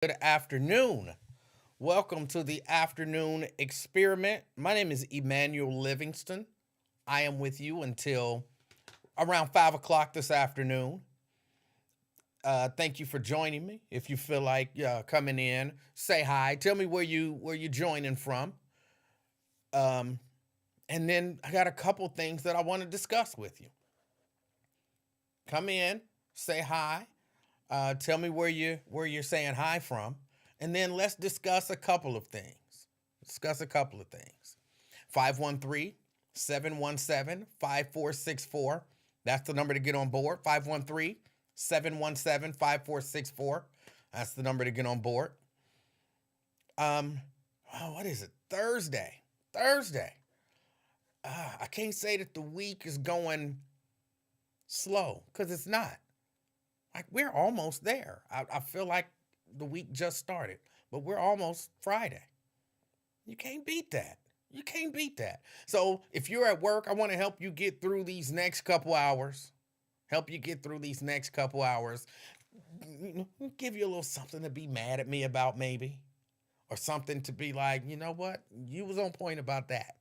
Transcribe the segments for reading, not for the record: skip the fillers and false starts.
Good afternoon. Welcome to the afternoon experiment. My name is Emanuel Livingston. I am with you until around 5 o'clock this afternoon. Thank you for joining me. If you feel like coming in, say hi. Tell me where you joining from. Um, and then I got a couple things that I want to discuss with you. Come in, say hi. Tell me where you're saying hi from, and then let's discuss a couple of things. Discuss a couple of things. 513-717-5464. That's the number to get on board. 513-717-5464. That's the number to get on board. Um, what is it? Thursday. Thursday. I can't say that the week is going slow because it's not. Like we're almost there. I feel like the week just started, but we're almost Friday. You can't beat that. You can't beat that. So if you're at work, I want to help you get through these next couple hours. Help you get through these next couple hours. Give you a little something to be mad at me about, maybe, or something to be like, you know what, you was on point about that.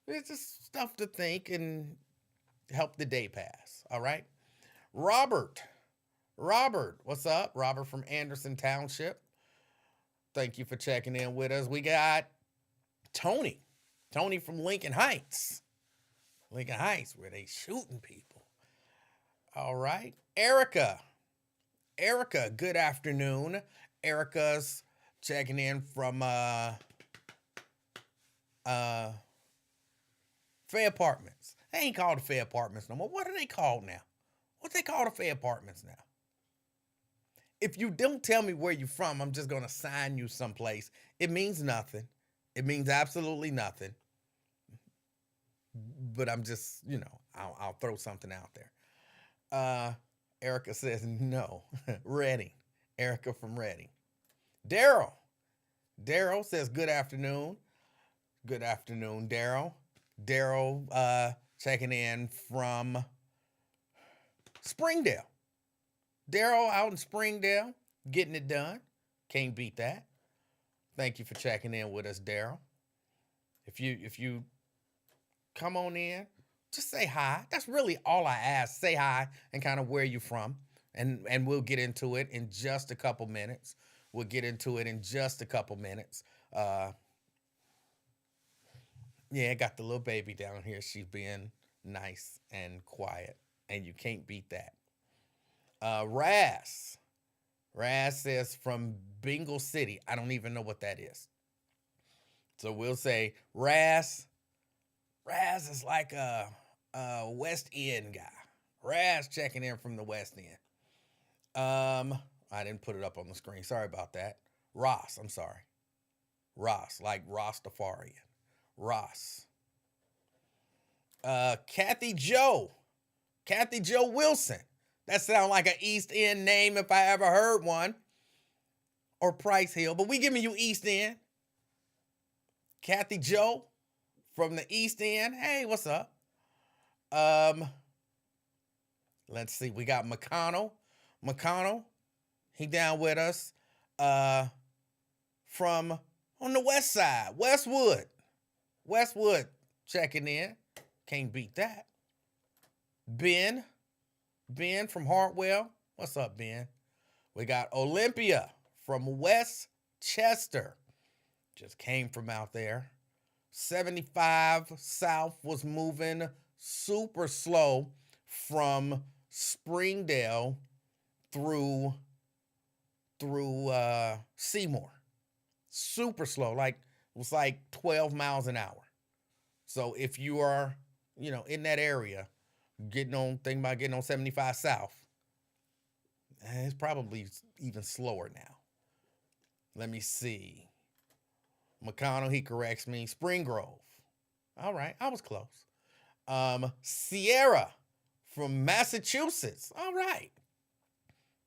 It's just stuff to think and help the day pass. All right, Robert. Robert, what's up? Robert from Anderson Township. Thank you for checking in with us. We got Tony. Tony from Lincoln Heights. Lincoln Heights, where they shooting people. All right. Erica. Erica, good afternoon. Erica's checking in from Fair Apartments. They ain't called the Fair Apartments no more. What are they called now? What they call the Fair Apartments now? If you don't tell me where you're from, I'm just gonna sign you someplace. It means nothing. It means absolutely nothing. But I'm just, I'll throw something out there. Uh, Erica says no. Reading. Erica from Reading. Daryl. Daryl says good afternoon. Good afternoon, Daryl. Daryl checking in from Springdale. Daryl out in Springdale, getting it done. Can't beat that. Thank you for checking in with us, Daryl. If you come on in, just say hi. That's really all I ask. Say hi and kind of where you from. And we'll get into it in just a couple minutes. We'll get into it in just a couple minutes. Yeah, I got the little baby down here. She's being nice and quiet. And you can't beat that. Raz. Raz says from Bingle City. I don't even know what that is. So we'll say Raz. Raz is like a West End guy. Raz checking in from the West End. I didn't put it up on the screen. Sorry about that. Ross, I'm sorry. Ross, like Rastafarian. Ross. Kathy Joe. Kathy Joe Wilson. That sounds like an East End name if I ever heard one. Or Price Hill, but we giving you East End. Kathy Joe from the East End. Hey, what's up? Um, let's see. We got McConnell. McConnell, he down with us. From on the west side, Westwood. Westwood checking in. Can't beat that. Ben. Ben from Hartwell. What's up, Ben? We got Olympia from West Chester. Just came from out there. 75 South was moving super slow from Springdale through Seymour. Super slow. Like it was like 12 miles an hour. So if you are, in that area, thinking about getting on 75 South, it's probably even slower now. Let me see. McConnell, he corrects me. Spring Grove. All right, I was close. Sierra from Massachusetts. All right.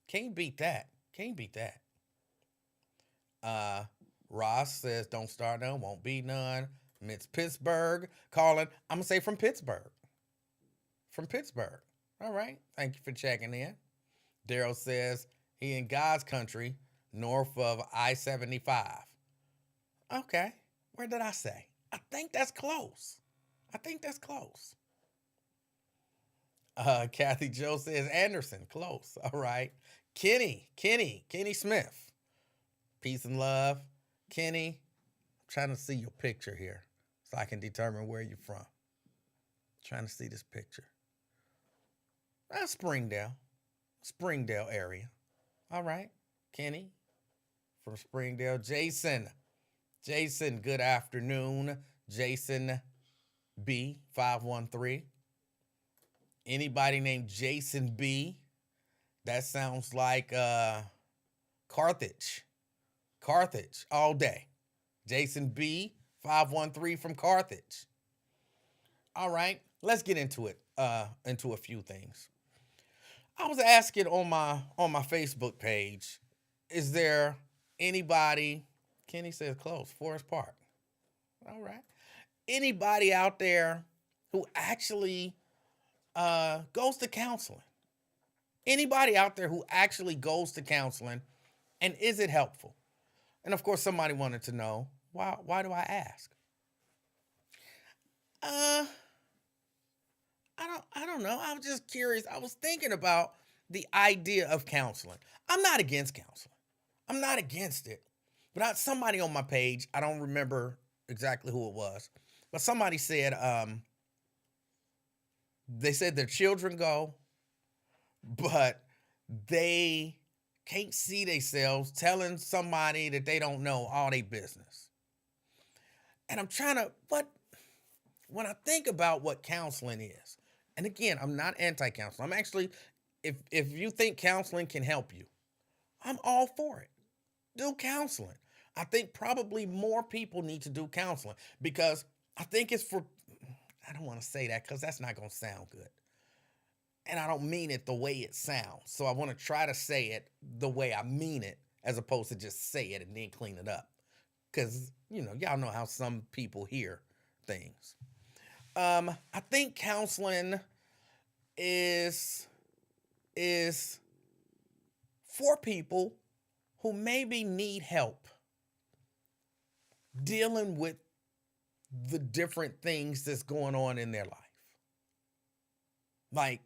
Can't beat that. Can't beat that. Ross says, don't start none, won't be none. It's Pittsburgh. Calling, I'm going to say from Pittsburgh. From Pittsburgh. All right. Thank you for checking in. Daryl says he in God's country. north of I-75. Okay, where did I say? I think that's close. I think that's close. Kathy Joe says Anderson, close. All right. Kenny Smith. Peace and love. Kenny, I'm trying to see your picture here so I can determine where you're from. Trying to see this picture. Springdale area. All right. Kenny from Springdale. Jason, good afternoon. Jason B513. Anybody named Jason B? That sounds like Carthage. Carthage all day. Jason B 513 from Carthage. All right, let's get into it. Into a few things. I was asking on my Facebook page, is there anybody? Kenny says close. Forest Park. All right. Anybody out there who actually goes to counseling? Anybody out there who actually goes to counseling, and is it helpful? And of course, somebody wanted to know why. Why do I ask? Uh, I don't know. I was just curious. I was thinking about the idea of counseling. I'm not against counseling. I'm not against it. But somebody on my page, I don't remember exactly who it was, but somebody said they said their children go, but they can't see themselves telling somebody that they don't know all their business. And I'm trying to, when I think about what counseling is, and again, I'm not anti-counseling. I'm actually, if you think counseling can help you, I'm all for it. Do counseling. I think probably more people need to do counseling because I think it's for, I don't want to say that because that's not going to sound good. And I don't mean it the way it sounds. So I want to try to say it the way I mean it as opposed to just say it and then clean it up. Because, y'all know how some people hear things. I think counseling is for people who maybe need help dealing with the different things that's going on in their life. Like,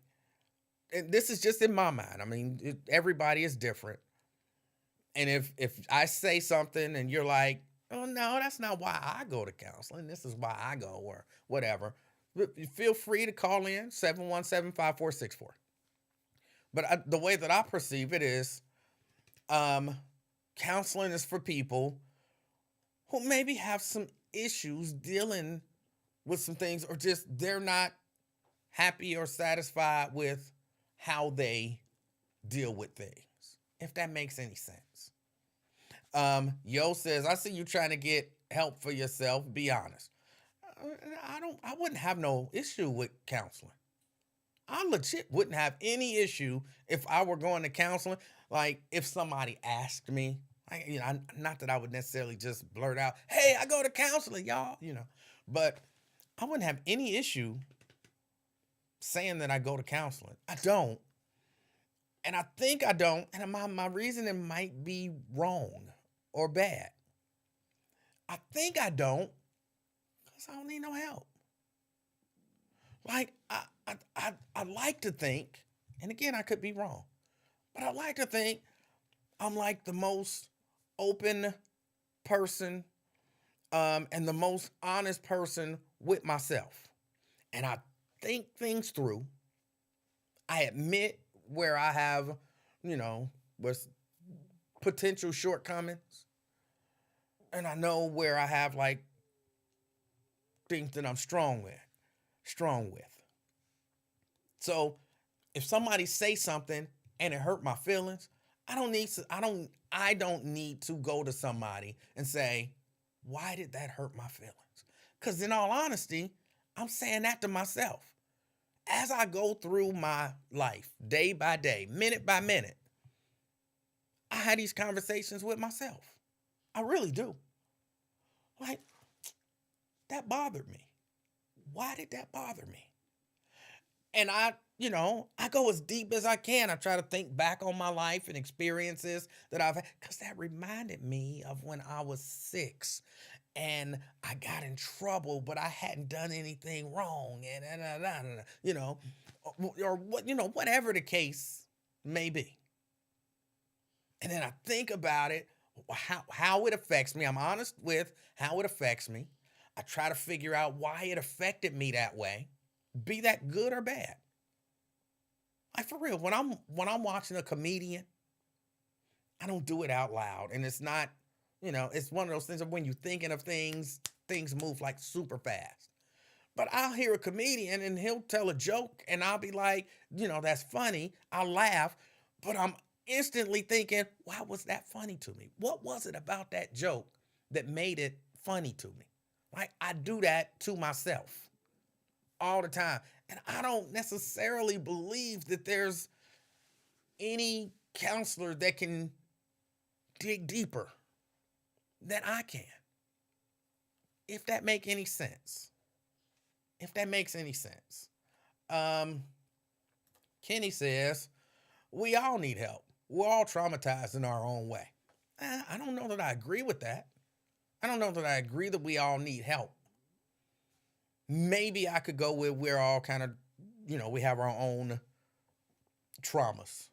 and this is just in my mind. I mean, everybody is different. And if I say something and you're like, oh, no, that's not why I go to counseling. This is why I go or whatever. Feel free to call in 717-5464. But the way that I perceive it is counseling is for people who maybe have some issues dealing with some things or just they're not happy or satisfied with how they deal with things, if that makes any sense. Yo says, I see you trying to get help for yourself. Be honest. I wouldn't have no issue with counseling. I legit wouldn't have any issue if I were going to counseling. Like if somebody asked me, not that I would necessarily just blurt out, hey, I go to counseling, y'all, but I wouldn't have any issue saying that I go to counseling. I don't. And I think I don't. And my reasoning might be wrong or bad. I think I don't because I don't need no help. Like, I like to think, and again, I could be wrong, but I like to think I'm like the most open person and the most honest person with myself. And I think things through. I admit where I have, with potential shortcomings. And I know where I have like things that I'm strong with. So if somebody say something and it hurt my feelings, I don't need to go to somebody and say, why did that hurt my feelings? Because in all honesty, I'm saying that to myself. As I go through my life, day by day, minute by minute, I had these conversations with myself. I really do. Like, that bothered me. Why did that bother me? And I go as deep as I can. I try to think back on my life and experiences that I've had, because that reminded me of when I was 6 and I got in trouble, but I hadn't done anything wrong, and or what, whatever the case may be. And then I think about it, how it affects me. I'm honest with how it affects me. I try to figure out why it affected me that way, be that good or bad. Like for real, when I'm watching a comedian, I don't do it out loud. And it's not, it's one of those things of when you're thinking of things, things move like super fast. But I'll hear a comedian and he'll tell a joke and I'll be like, that's funny. I'll laugh, but I'm instantly thinking, why was that funny to me? What was it about that joke that made it funny to me? Like I do that to myself all the time. And I don't necessarily believe that there's any counselor that can dig deeper than I can. If that make any sense. If that makes any sense. Kenny says, we all need help. We're all traumatized in our own way. I don't know that I agree with that. I don't know that I agree that we all need help. Maybe I could go with we're all kind of, we have our own traumas.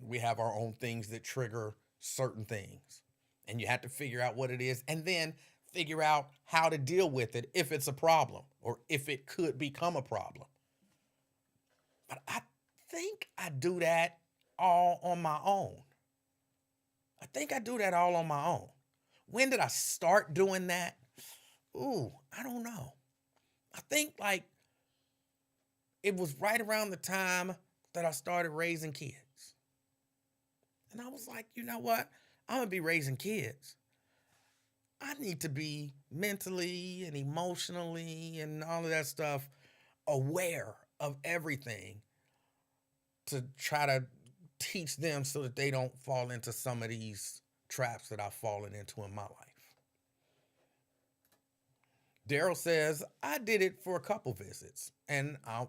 We have our own things that trigger certain things. And you have to figure out what it is and then figure out how to deal with it if it's a problem or if it could become a problem. But I think I do that all on my own. I think I do that all on my own. When did I start doing that? Ooh, I don't know. I think like it was right around the time that I started raising kids. And I was like, you know what? I'm going to be raising kids. I need to be mentally and emotionally and all of that stuff aware of everything to try to teach them so that they don't fall into some of these traps that I've fallen into in my life. Daryl says, I did it for a couple visits and I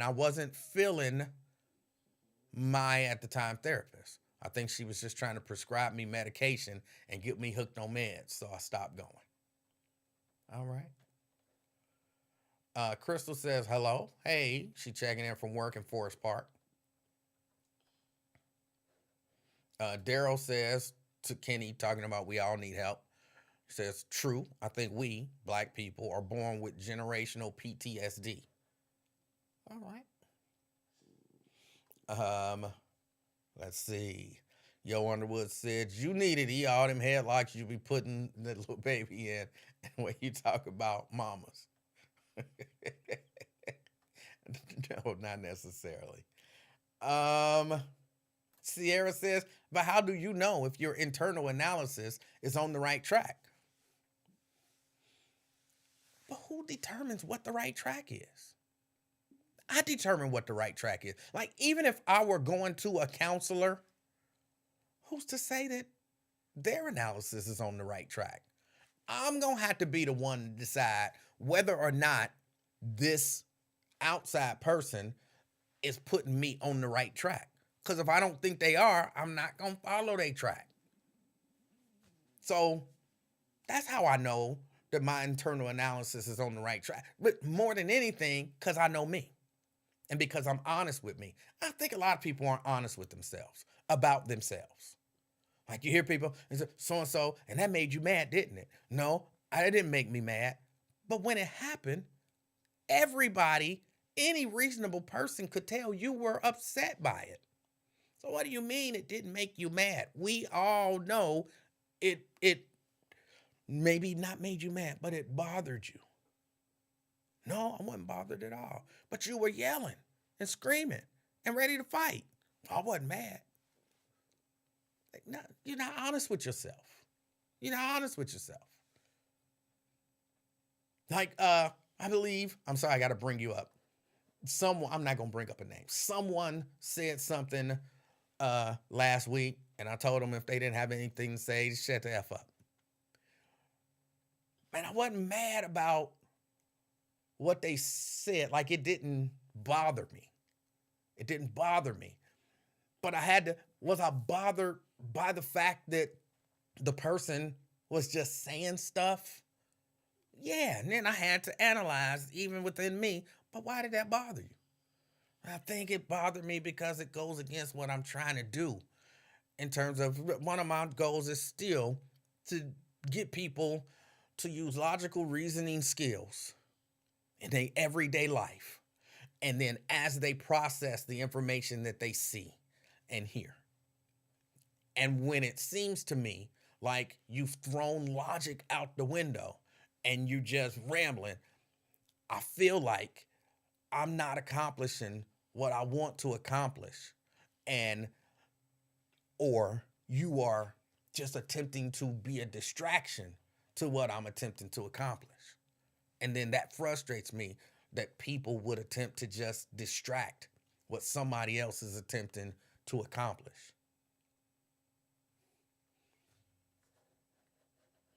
wasn't feeling my, at the time, therapist. I think she was just trying to prescribe me medication and get me hooked on meds, so I stopped going. All right. Crystal says, hello. Hey, she checking in from work in Forest Park. Daryl says to Kenny, talking about we all need help, says, true. I think we, black people, are born with generational PTSD. All right. Let's see. Yo Underwood said, you needed all them headlocks you be putting the little baby in when you talk about mamas. No, not necessarily. Sierra says, but how do you know if your internal analysis is on the right track? But who determines what the right track is? I determine what the right track is. Like, even if I were going to a counselor, who's to say that their analysis is on the right track? I'm going to have to be the one to decide whether or not this outside person is putting me on the right track. Because if I don't think they are, I'm not going to follow their track. So that's how I know that my internal analysis is on the right track. But more than anything, because I know me. And because I'm honest with me. I think a lot of people aren't honest with themselves, about themselves. Like you hear people, and say, so-and-so, and that made you mad, didn't it? No, it didn't make me mad. But when it happened, everybody, any reasonable person could tell you were upset by it. So what do you mean it didn't make you mad? We all know it maybe not made you mad, but it bothered you. No, I wasn't bothered at all. But you were yelling and screaming and ready to fight. I wasn't mad. No, you're not honest with yourself. You're not honest with yourself. Like, I believe, I'm sorry, I got to bring you up. I'm not going to bring up a name. Someone said something last week, and I told them if they didn't have anything to say, shut the F up. And I wasn't mad about what they said, like it didn't bother me. It didn't bother me. But was I bothered by the fact that the person was just saying stuff? Yeah, and then I had to analyze even within me, but why did that bother you? I think it bothered me because it goes against what I'm trying to do in terms of one of my goals is still to get people to use logical reasoning skills in their everyday life. And then as they process the information that they see and hear. And when it seems to me like you've thrown logic out the window and you just rambling, I feel like I'm not accomplishing what I want to accomplish. And or you are just attempting to be a distraction to what I'm attempting to accomplish. And then that frustrates me that people would attempt to just distract what somebody else is attempting to accomplish.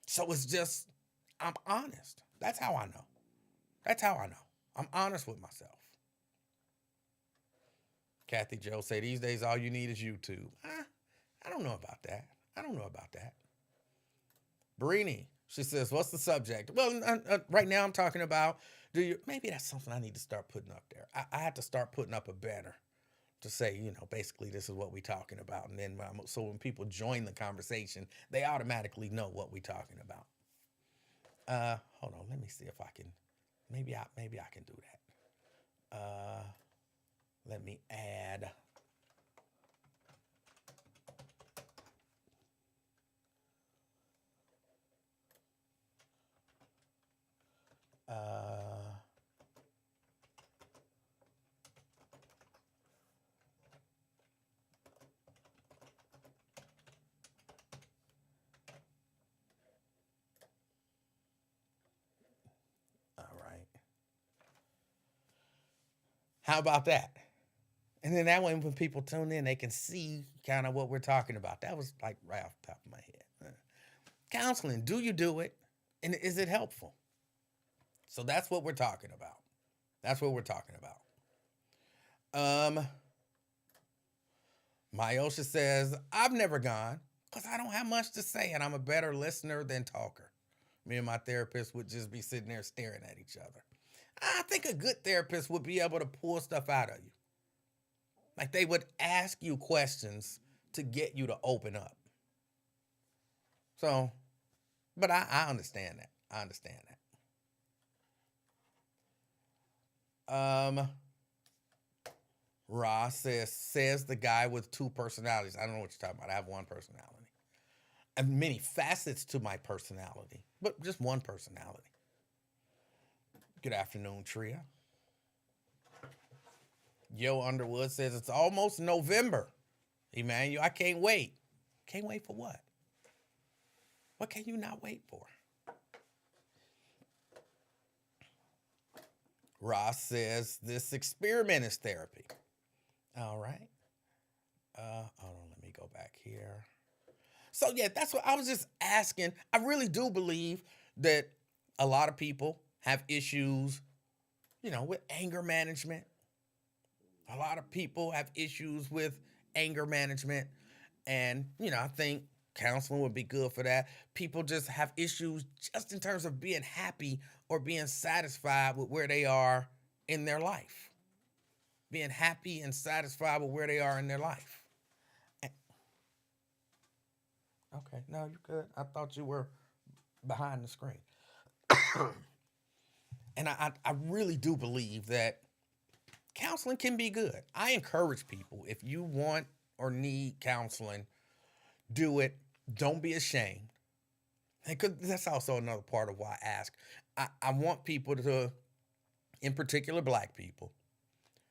So it's just, I'm honest. That's how I know. That's how I know. I'm honest with myself. Kathy Joe say these days all you need is YouTube. I don't know about that. I don't know about that. Barini, she says, what's the subject? Well, right now I'm talking about, maybe that's something I need to start putting up there. I have to start putting up a banner to say, basically this is what we're talking about. And then, so when people join the conversation, they automatically know what we're talking about. Hold on, let me see if I can, maybe I can do that. Let me add. All right. How about that? And then that way, when people tune in, they can see kind of what we're talking about. That was like right off the top of my head. Counseling, do you do it? And is it helpful? So that's what we're talking about. That's what we're talking about. Myosha says, I've never gone because I don't have much to say and I'm a better listener than talker. Me and my therapist would just be sitting there staring at each other. I think a good therapist would be able to pull stuff out of you. Like they would ask you questions to get you to open up. So, but I understand that. I understand that. Ross says the guy with two personalities. I don't know what you're talking about. I have one personality. And many facets to my personality, but just one personality. Good afternoon, Tria. Yo Underwood says it's almost November. Emanuel, I can't wait. Can't wait for what? What can you not wait for? Ross says this experiment is therapy. All right. Hold on, let me go back here. So yeah, that's what I was just asking. I really do believe that a lot of people have issues, with anger management. A lot of people have issues with anger management. And, I think counseling would be good for that. People just have issues just in terms of being happy or being satisfied with where they are in their life. Being happy and satisfied with where they are in their life. Okay, no, you're good. I thought you were behind the screen. And I really do believe that counseling can be good. I encourage people, if you want or need counseling, do it. Don't be ashamed. Because that's also another part of why I ask. I want people to, in particular black people,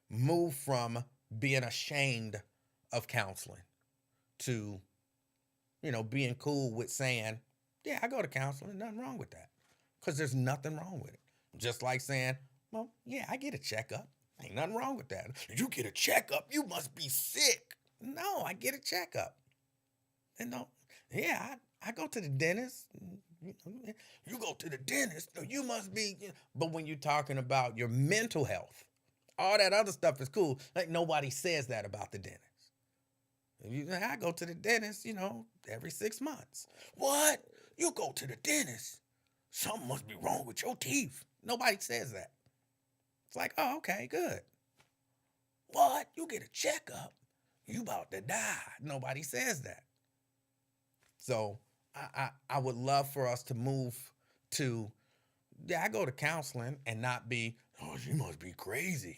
move from being ashamed of counseling to, being cool with saying, yeah, I go to counseling. Nothing wrong with that. Because there's nothing wrong with it. Just like saying, well, yeah, I get a checkup. Ain't nothing wrong with that. You get a checkup, you must be sick. No, I get a checkup. And Yeah, I go to the dentist. You go to the dentist, so you must be. But when you're talking about your mental health, all that other stuff is cool. Like nobody says that about the dentist. I go to the dentist, every 6 months. What? You go to the dentist? Something must be wrong with your teeth. Nobody says that. It's like, oh, okay, good. What? You get a checkup? You about to die. Nobody says that. So I would love for us to move to, yeah, I go to counseling and not be, oh, she must be crazy.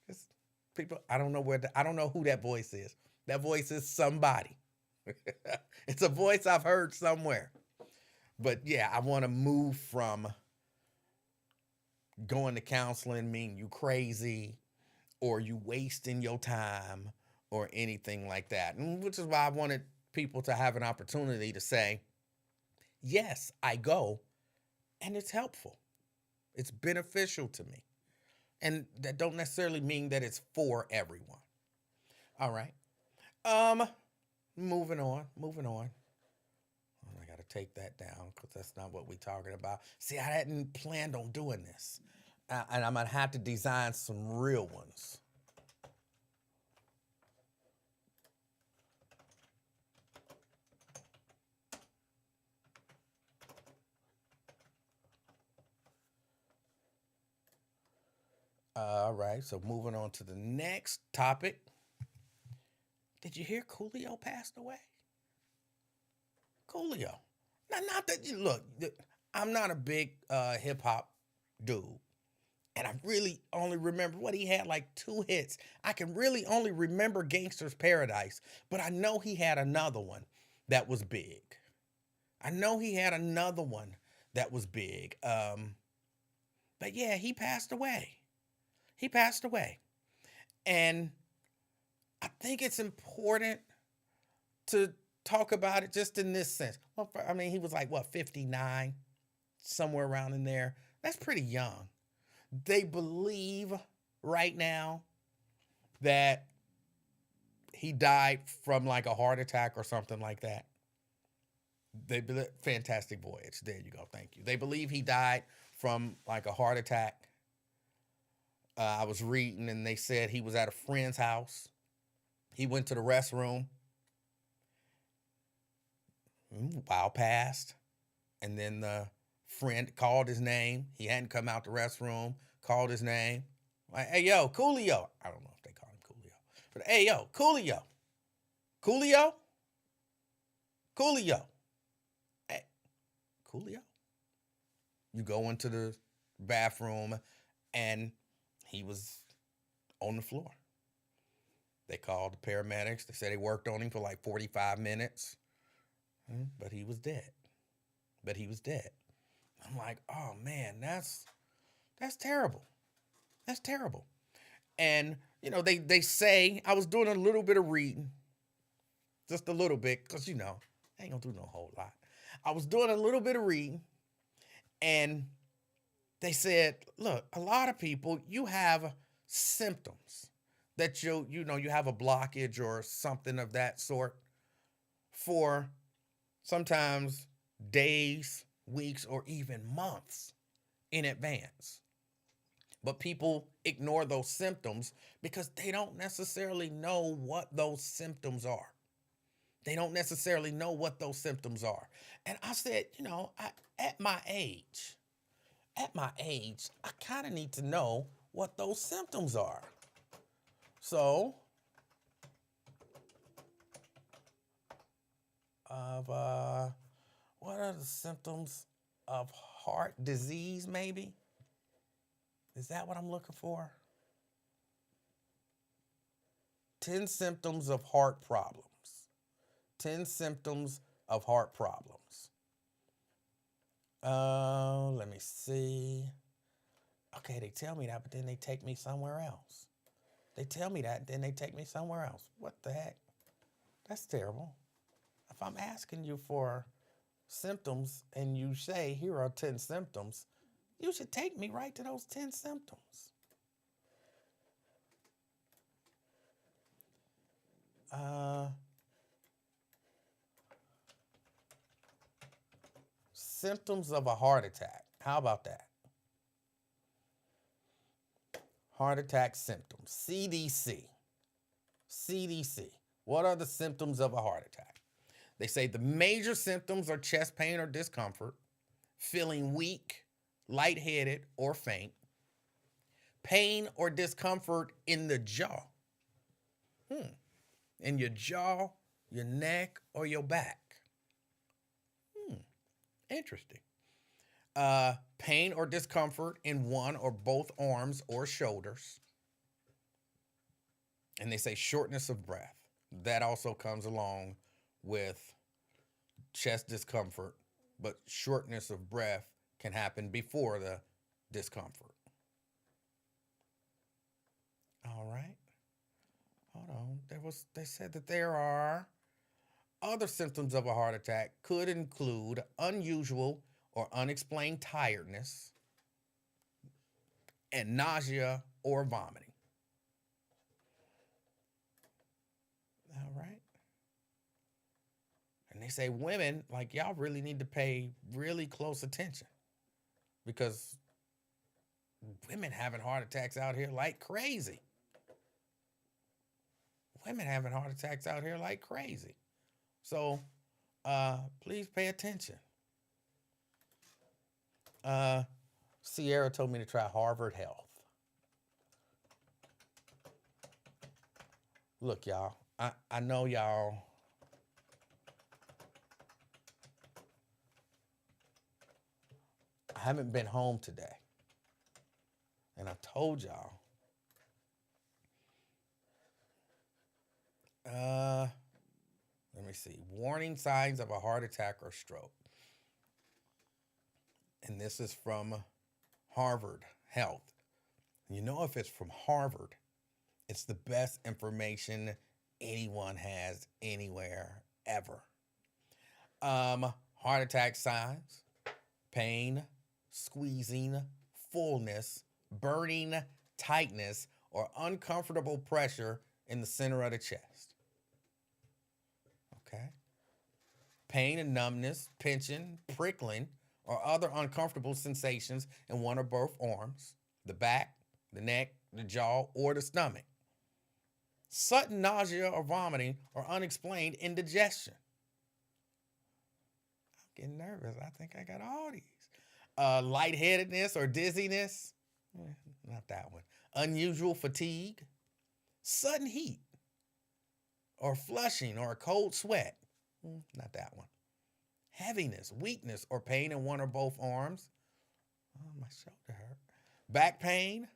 It's people, I don't know who that voice is. That voice is somebody. It's a voice I've heard somewhere. But yeah, I want to move from going to counseling meaning you crazy or you wasting your time or anything like that. And which is why I wanted people to have an opportunity to say, yes, I go and it's helpful. It's beneficial to me. And that don't necessarily mean that it's for everyone. All right. Um, moving on. I got to take that down because that's not what we're talking about. See, I hadn't planned on doing this. And I'm going to have to design some real ones. All right, so moving on to the next topic. Did you hear Coolio passed away? Coolio. Now, not that you look, I'm not a big hip hop dude. And I really only remember what he had like 2 hits. I can really only remember Gangster's Paradise, but I know he had another one that was big. I know he had another one that was big. But yeah, he passed away. He passed away. And I think it's important to talk about it just in this sense. Well, I mean, he was like, what, 59? Somewhere around in there. That's pretty young. They believe right now that he died from like a heart attack or something like that. Fantastic Voyage. There you go. Thank you. They believe he died from like a heart attack. I was reading and they said he was at a friend's house. He went to the restroom. While passed. And then the friend called his name. He hadn't come out the restroom. Called his name. Like, hey, yo, Coolio. I don't know if they call him Coolio. But hey, yo, Coolio. Coolio? Coolio. Hey, Coolio? You go into the bathroom and he was on the floor. They called the paramedics. They said they worked on him for like 45 minutes. But he was dead. I'm like, oh man, that's terrible. That's terrible. And, they say, I was doing a little bit of reading. Just a little bit, because, I ain't gonna do no whole lot. I was doing a little bit of reading, and they said, look, a lot of people, you have symptoms that you have a blockage or something of that sort for sometimes days, weeks, or even months in advance. But people ignore those symptoms because they don't necessarily know what those symptoms are. And I said, at my age, I kind of need to know what those symptoms are. So, what are the symptoms of heart disease, maybe? Is that what I'm looking for? 10 symptoms of heart problems. 10 symptoms of heart problems. Let me see. Okay, they tell me that, but then they take me somewhere else. What the heck? That's terrible. If I'm asking you for symptoms and you say, here are 10 symptoms, you should take me right to those 10 symptoms. Symptoms of a heart attack. How about that? Heart attack symptoms. CDC. CDC. What are the symptoms of a heart attack? They say the major symptoms are chest pain or discomfort, feeling weak, lightheaded, or faint, pain or discomfort in the jaw. In your jaw, your neck, or your back. Interesting. Pain or discomfort in one or both arms or shoulders. And they say shortness of breath. That also comes along with chest discomfort, but shortness of breath can happen before the discomfort. All right. Hold on. They said that there are other symptoms of a heart attack could include unusual or unexplained tiredness and nausea or vomiting. All right. And they say women, like, y'all really need to pay really close attention because women having heart attacks out here like crazy. Women having heart attacks out here like crazy. So please pay attention. Sierra told me to try Harvard Health. Look, y'all, I know y'all. I haven't been home today. And I told y'all. Let me see. Warning signs of a heart attack or stroke. And this is from Harvard Health. You know, if it's from Harvard, it's the best information anyone has anywhere ever. Heart attack signs: pain, squeezing, fullness, burning, tightness, or uncomfortable pressure in the center of the chest. Okay. Pain and numbness, pinching, prickling, or other uncomfortable sensations in one or both arms, the back, the neck, the jaw, or the stomach. Sudden nausea or vomiting or unexplained indigestion. I'm getting nervous. I think I got all these. Lightheadedness or dizziness. Not that one. Unusual fatigue. Sudden heat or flushing or a cold sweat. Not that one. Heaviness, weakness, or pain in one or both arms. Oh, my shoulder hurt. Back pain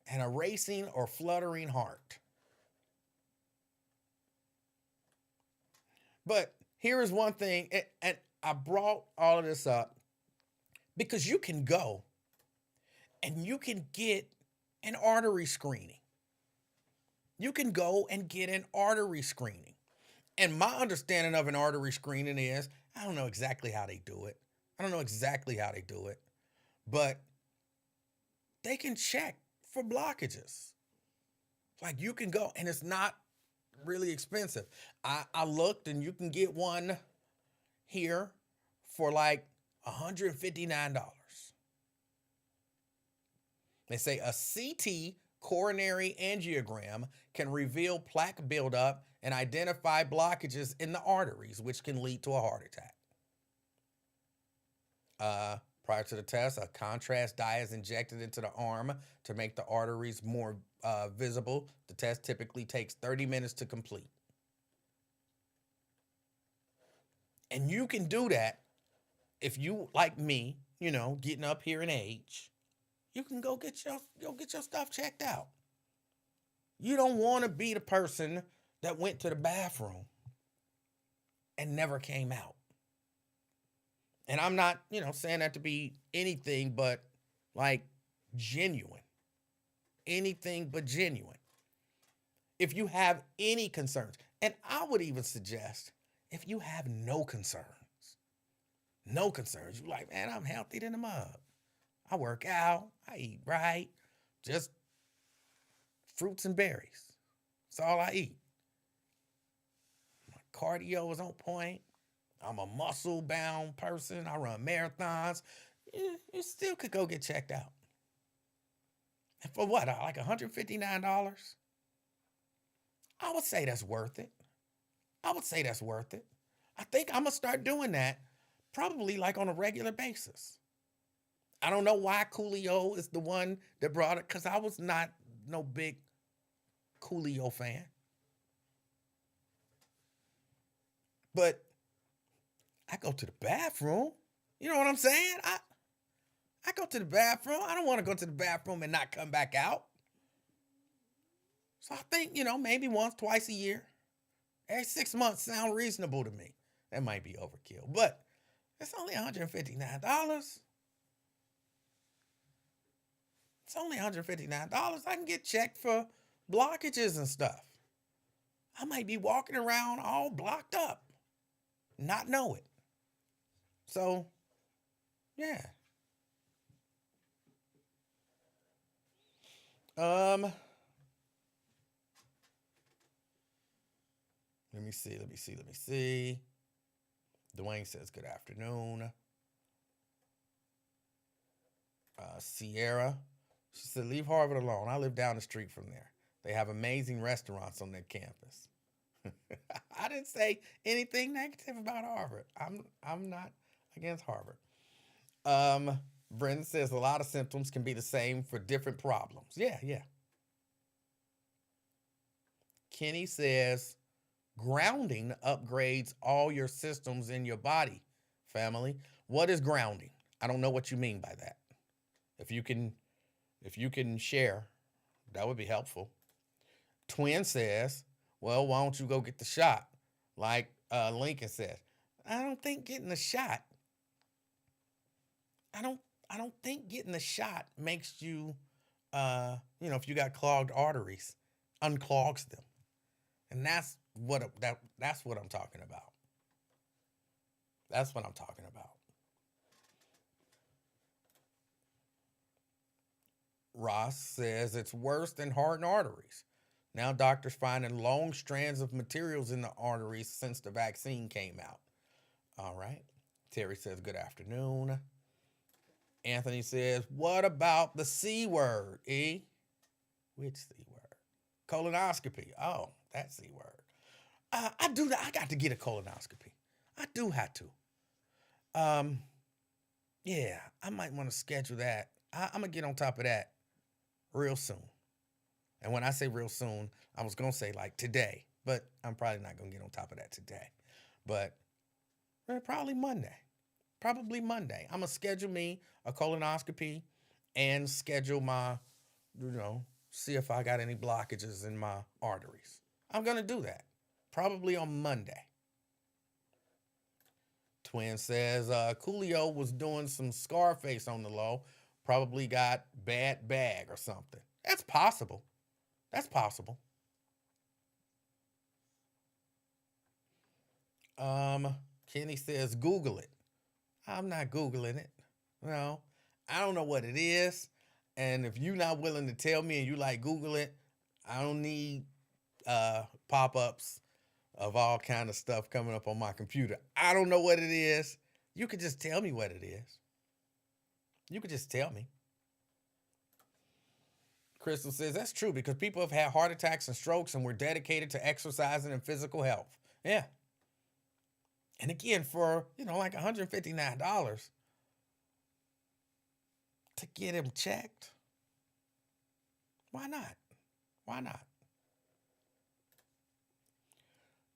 and a racing or fluttering heart. But here is one thing, and I brought all of this up because you can go and you can get an artery screening. You can go and get an artery screening. And my understanding of an artery screening is, I don't know exactly how they do it. But they can check for blockages. Like, you can go, and it's not really expensive. I looked, and you can get one here for like $159. They say a CT coronary angiogram can reveal plaque buildup and identify blockages in the arteries, which can lead to a heart attack. Prior to the test, a contrast dye is injected into the arm to make the arteries more visible. The test typically takes 30 minutes to complete. And you can do that if you, like me, getting up here in age. You can go get your stuff checked out. You don't want to be the person that went to the bathroom and never came out. And I'm not, saying that to be anything but like genuine. Anything but genuine. If you have any concerns, and I would even suggest if you have no concerns, you're like, man, I'm healthy than a mug. I work out, I eat right, just fruits and berries. That's all I eat. My cardio is on point. I'm a muscle bound person. I run marathons. You still could go get checked out. And for what? Like $159? I would say that's worth it. I would say that's worth it. I think I'm going to start doing that probably like on a regular basis. I don't know why Coolio is the one that brought it, because I was not no big Coolio fan. But I go to the bathroom. You know what I'm saying? I go to the bathroom. I don't want to go to the bathroom and not come back out. So I think, maybe once, twice a year. Every 6 months sound reasonable to me. That might be overkill, but it's only $159. It's only $159. I can get checked for blockages and stuff. I might be walking around all blocked up, not know it. So, yeah. Let me see. Dwayne says, good afternoon. Sierra, she said, leave Harvard alone. I live down the street from there. They have amazing restaurants on their campus. I didn't say anything negative about Harvard. I'm not against Harvard. Brendan says a lot of symptoms can be the same for different problems. Yeah. Kenny says grounding upgrades all your systems in your body, family. What is grounding? I don't know what you mean by that. If you can share, that would be helpful. Twin says, well, why don't you go get the shot? Like Lincoln says, I don't think getting the shot, I don't think getting the shot makes you, if you got clogged arteries, unclogs them. And that's what I'm talking about. That's what I'm talking about. Ross says it's worse than hardened arteries. Now doctors finding long strands of materials in the arteries since the vaccine came out. All right. Terry says, good afternoon. Anthony says, what about the C word, E? Which C word? Colonoscopy. Oh, that C word. I do that. I got to get a colonoscopy. I do have to. Yeah, I might want to schedule that. I'm going to get on top of that real soon. And when I say real soon, I was going to say like today, but I'm probably not going to get on top of that today. But probably Monday. Probably Monday. I'm going to schedule me a colonoscopy and schedule my, see if I got any blockages in my arteries. I'm going to do that. Probably on Monday. Twin says, Coolio was doing some Scarface on the low. Probably got bad bag or something. That's possible. Kenny says, Google it. I'm not Googling it. No, I don't know what it is. And if you're not willing to tell me and you like Google it, I don't need pop-ups of all kind of stuff coming up on my computer. I don't know what it is. You could just tell me what it is. You could just tell me. Crystal says, that's true because people have had heart attacks and strokes and were dedicated to exercising and physical health. Yeah. And again, for, like $159 to get him checked, why not?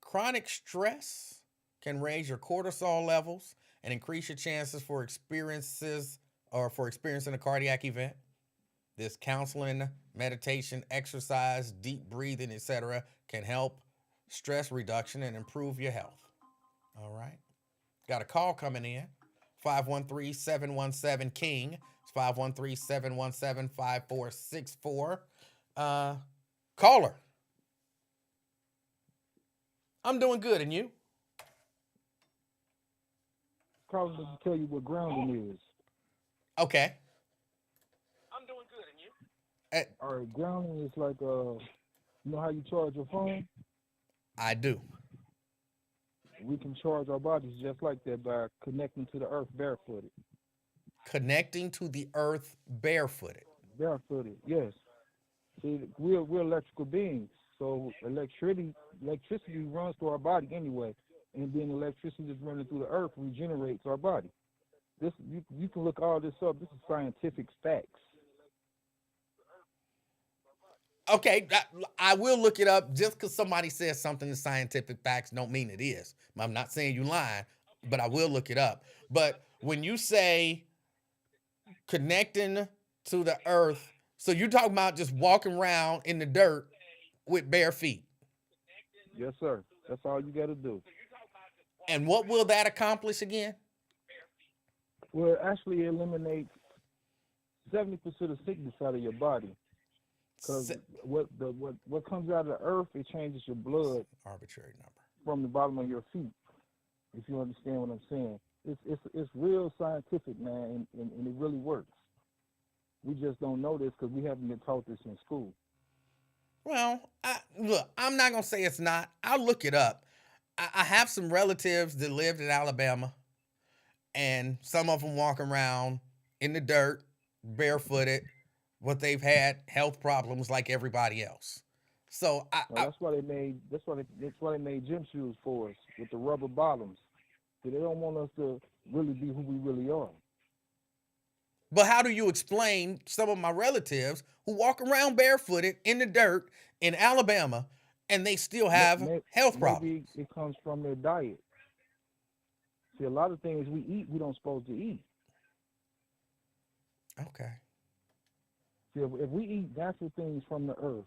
Chronic stress can raise your cortisol levels and increase your chances for experiencing a cardiac event. This counseling, meditation, exercise, deep breathing, etc. can help stress reduction and improve your health. All right. Got a call coming in. 513-717-KING. It's 513-717-5464. Caller. I'm doing good, and you? Calling to tell you what grounding is. Okay. I'm doing good, and you? All right, grounding is like, you know how you charge your phone? I do. We can charge our bodies just like that by connecting to the earth barefooted. Connecting to the earth barefooted. Barefooted, yes. See, we're electrical beings, so electricity runs through our body anyway, and then electricity that's running through the earth regenerates our body. This you can look all this up. This is scientific facts. Okay, I will look it up. Just because somebody says something is scientific facts don't mean it is. I'm not saying you lying, but I will look it up. But when you say connecting to the earth, so you're talking about just walking around in the dirt with bare feet. Yes, sir. That's all you got to do. And what will that accomplish again? Well, it actually eliminates 70% of sickness out of your body. Because Se- what comes out of the earth, it changes your blood Arbitrary number. from the bottom of your feet. If you understand what I'm saying, it's real scientific, man, and it really works. We just don't know this because we haven't been taught this in school. Well, look, I'm not gonna say it's not. I'll look it up. I have some relatives that lived in Alabama, and some of them walk around in the dirt, barefooted, but they've had health problems like everybody else. So Now that's why they made gym shoes for us with the rubber bottoms. So they don't want us to really be who we really are. but how do you explain some of my relatives who walk around barefooted in the dirt in Alabama and they still have health Maybe problems? it comes from their diet. See, a lot of things we eat, we don't supposed to eat. Okay. See, if we eat natural things from the earth,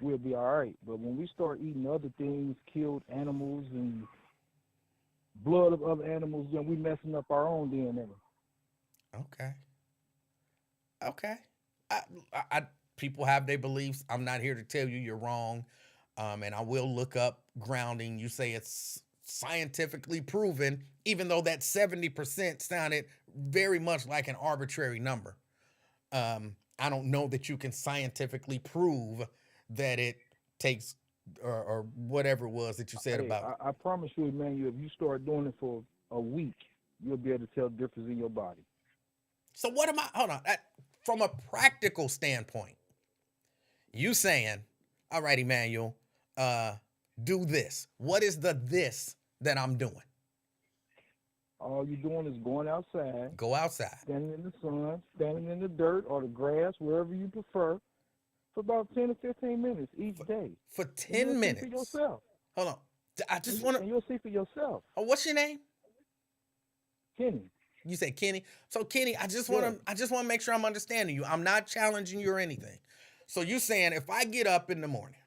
we'll be all right. But when we start eating other things, killed animals and blood of other animals, then we messing up our own DNA. Okay. Okay. I, people have their beliefs. I'm not here to tell you you're wrong. And I will look up grounding. You say it's scientifically proven, even though that 70% sounded very much like an arbitrary number. I don't know that you can scientifically prove that it takes or whatever it was that you said Hey, about. I promise you, Emmanuel, if you start doing it for a week, you'll be able to tell the difference in your body. So what am I? Hold on. From a practical standpoint, you saying, all right, Emmanuel, uh, do this. What is the this that I'm doing? All you're doing is going outside, Go outside standing in the sun, standing in the dirt or the grass, wherever you prefer, for about 10 to 15 minutes each for, day. for And you'll 10 see for minutes. yourself. Hold on. I And, just you, want to, and you'll see for yourself. oh, what's your name? Kenny, You say Kenny. So Kenny, yes, I just want to make sure I'm understanding you. I'm not challenging you or anything. So you saying if I get up in the morning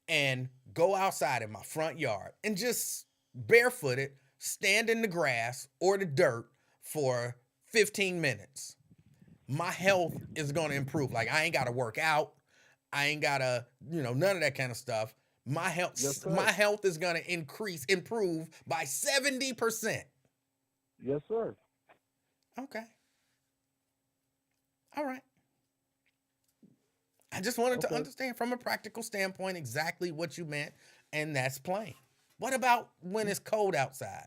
and go outside in my front yard and just barefooted stand in the grass or the dirt for 15 minutes, my health is going to improve. Like I ain't got to work out. I ain't got to, none of that kind of stuff. yes, My sir. health is going to improve by 70%. Yes, sir. Okay. All right. I just wanted to Okay. understand from a practical standpoint exactly what you meant, and that's plain. What about when it's cold outside,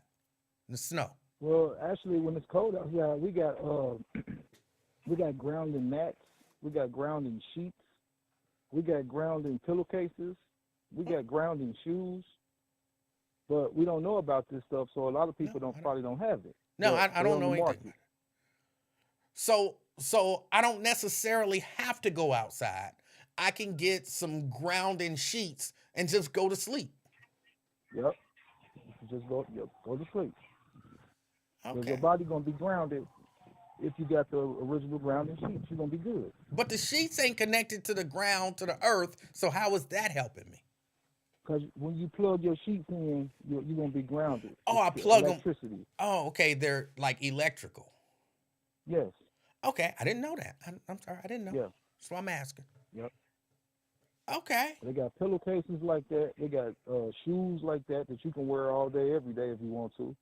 the snow? Well, actually, when it's cold outside, we got grounding mats, we got grounding sheets, we got grounding pillowcases, we got grounding shoes. But we don't know about this stuff, so a lot of No, people don't I don't. probably don't have it. No, But I they don't on the know anything about market. it. So I don't necessarily have to go outside. I can get some grounding sheets and just go to sleep. Yep. Just go to sleep because your Okay. body gonna be grounded if you got the original grounding sheets. You're gonna be good. But the sheets ain't connected to the ground, to the earth. So how is that helping me? Because when you plug your sheets in, you're gonna be grounded. Oh, It's I the plug them. electricity. Oh, okay. They're like electrical. Yes. Okay. I didn't know that. I'm sorry. I didn't know. Yeah. So I'm asking. Yep. Okay. They got pillowcases like that. They got shoes like that you can wear all day, every day if you want to.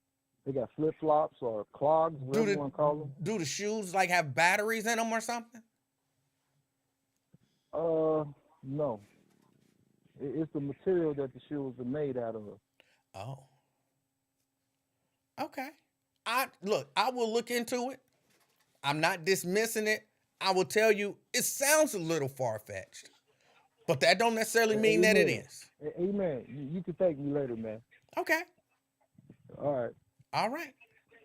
They got flip flops or clogs, Do whatever you the want to call them. do the shoes like have batteries in them or something? No. It's the material that the shoes are made out of. Oh, okay. I will look into it. I'm not dismissing it. I will tell you it sounds a little far fetched, but that don't necessarily mean that it Amen. is. Amen. You can thank me later, man. Okay. All right. All right.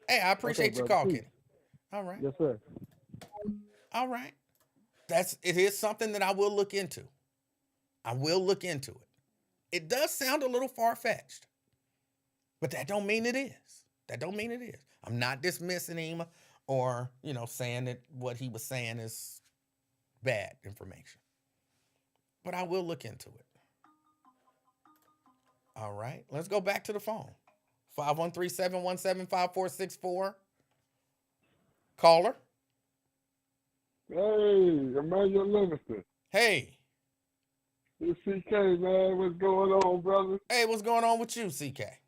Hey, I Okay, appreciate your brother. call, Peace. Kenny. All right. Yes, sir. All right. It is something that I will look into. I will look into it. It does sound a little far fetched, but that don't mean it is. That don't mean it is. I'm not dismissing him or, saying that what he was saying is bad information. But I will look into it. All right. Let's go back to the phone. 513-717-5464. Caller. Hey, Emanuel Livingston. Hey. It's CK, man. What's going on, brother? Hey, what's going on with you, CK?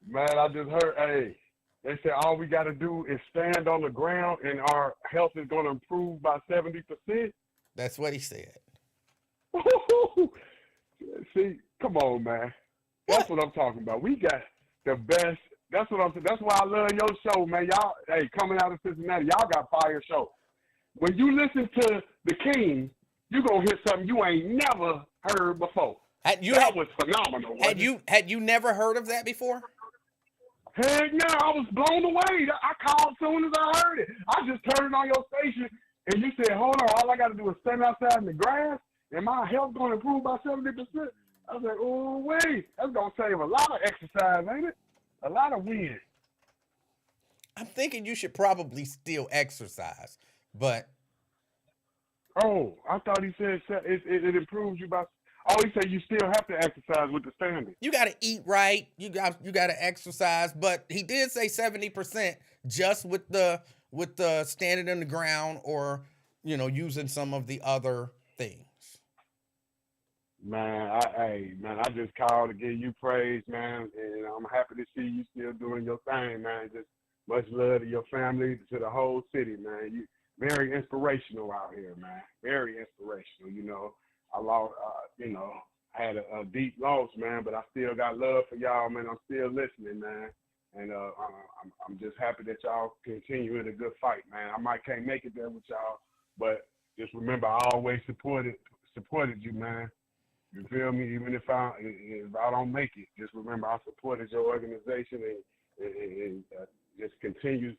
Man, I just heard, hey, they said all we got to do is stand on the ground and our health is going to improve by 70%. That's what he said. See, come on, man. What? That's what I'm talking about. We got the best. That's what I'm saying. That's why I love your show, man. Y'all, hey, coming out of Cincinnati, y'all got fire show. When you listen to the King, you gonna hear something you ain't never heard before. That was phenomenal. Had you never heard of that before? Heck no, I was blown away. I called as soon as I heard it. I just turned it on your station, and you said, hold on, all I got to do is stand outside in the grass, and my health going to improve by 70%. I was like, oh, wait, that's going to save a lot of exercise, ain't it? A lot of wind. I'm thinking you should probably still exercise, but... Oh, I thought he said it improves you by... Oh, he said you still have to exercise with the standing. You got to eat right. You got to exercise, but he did say 70% just with the standing in the ground or using some of the other things. Man, I just called to give you praise, man, and I'm happy to see you still doing your thing, man. Just much love to your family, to the whole city, man. You very inspirational out here, man. Very inspirational. I lost, I had a deep loss, man, but I still got love for y'all, man. I'm still listening, man. And I'm just happy that y'all continue in a good fight, man. I might can't make it there with y'all, but just remember I always supported you, man. You feel me? Even if I don't make it, just remember I supported your organization and just continue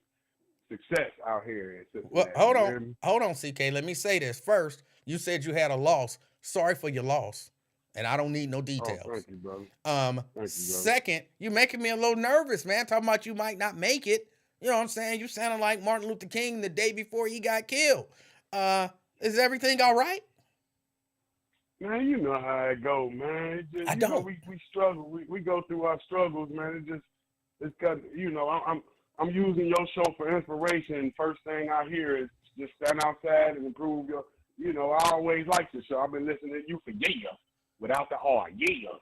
success out here. Well, hold on, CK. Let me say this first. You said you had a loss. Sorry for your loss, and I don't need no details. Oh, thank you, brother. Thank you, brother. Second, you're making me a little nervous, man. Talking about you might not make it. You know what I'm saying? You sounding like Martin Luther King the day before he got killed. Is everything all right? Man, you know how it go, man. I don't. We struggle. We go through our struggles, man. It's got, I'm using your show for inspiration. First thing I hear is just stand outside and improve your. I always like your show. I've been listening to you for years, without the R, years.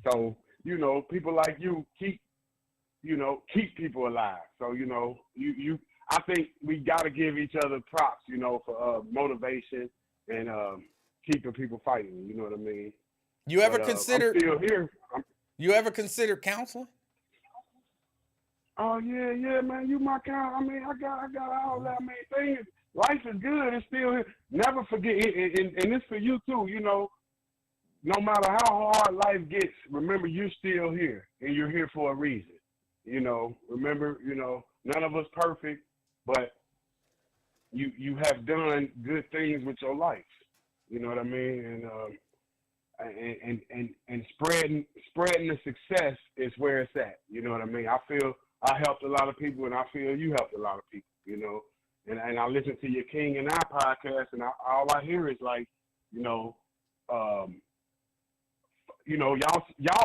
So people like you keep people alive. So I think we got to give each other props, for motivation and keeping people fighting. You know what I mean? You ever considered? I'm still here. You ever considered counseling? Oh yeah, man. You my kind. I mean, I got all that. I mean, things. Life is good. It's still here. Never forget, and it's for you too. No matter how hard life gets, remember you're still here, and you're here for a reason. Remember, none of us perfect, but you have done good things with your life. You know what I mean? And spreading the success is where it's at. You know what I mean? I feel I helped a lot of people, and I feel you helped a lot of people. And I listen to your King and I podcast, and all I hear is like, y'all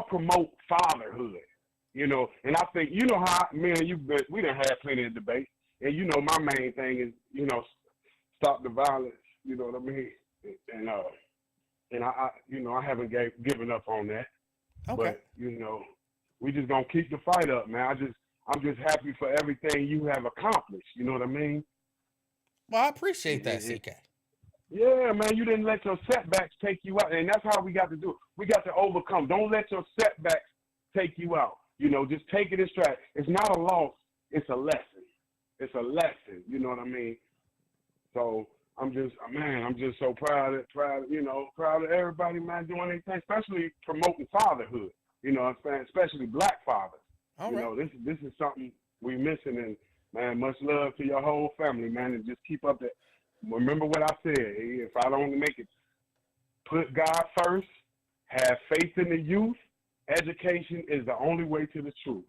promote fatherhood, and I think how me and you we done had plenty of debates, and my main thing is stop the violence. You know what I mean? And I haven't given up on that. Okay. But we just gonna keep the fight up, man. I'm just happy for everything you have accomplished. You know what I mean? Well, I appreciate that, CK. Yeah, man. You didn't let your setbacks take you out, and that's how we got to do it. We got to overcome. Don't let your setbacks take you out. You know, just take it in stride. It's not a loss. It's a lesson. It's a lesson. You know what I mean? So I'm just so proud of everybody, man, doing anything, especially promoting fatherhood. You know what I'm saying? Especially black fathers. All You right. know, this is something we missing, and man, much love to your whole family, man, and just keep up that. Remember what I said. If I don't make it, put God first, have faith in the youth. Education is the only way to the truth.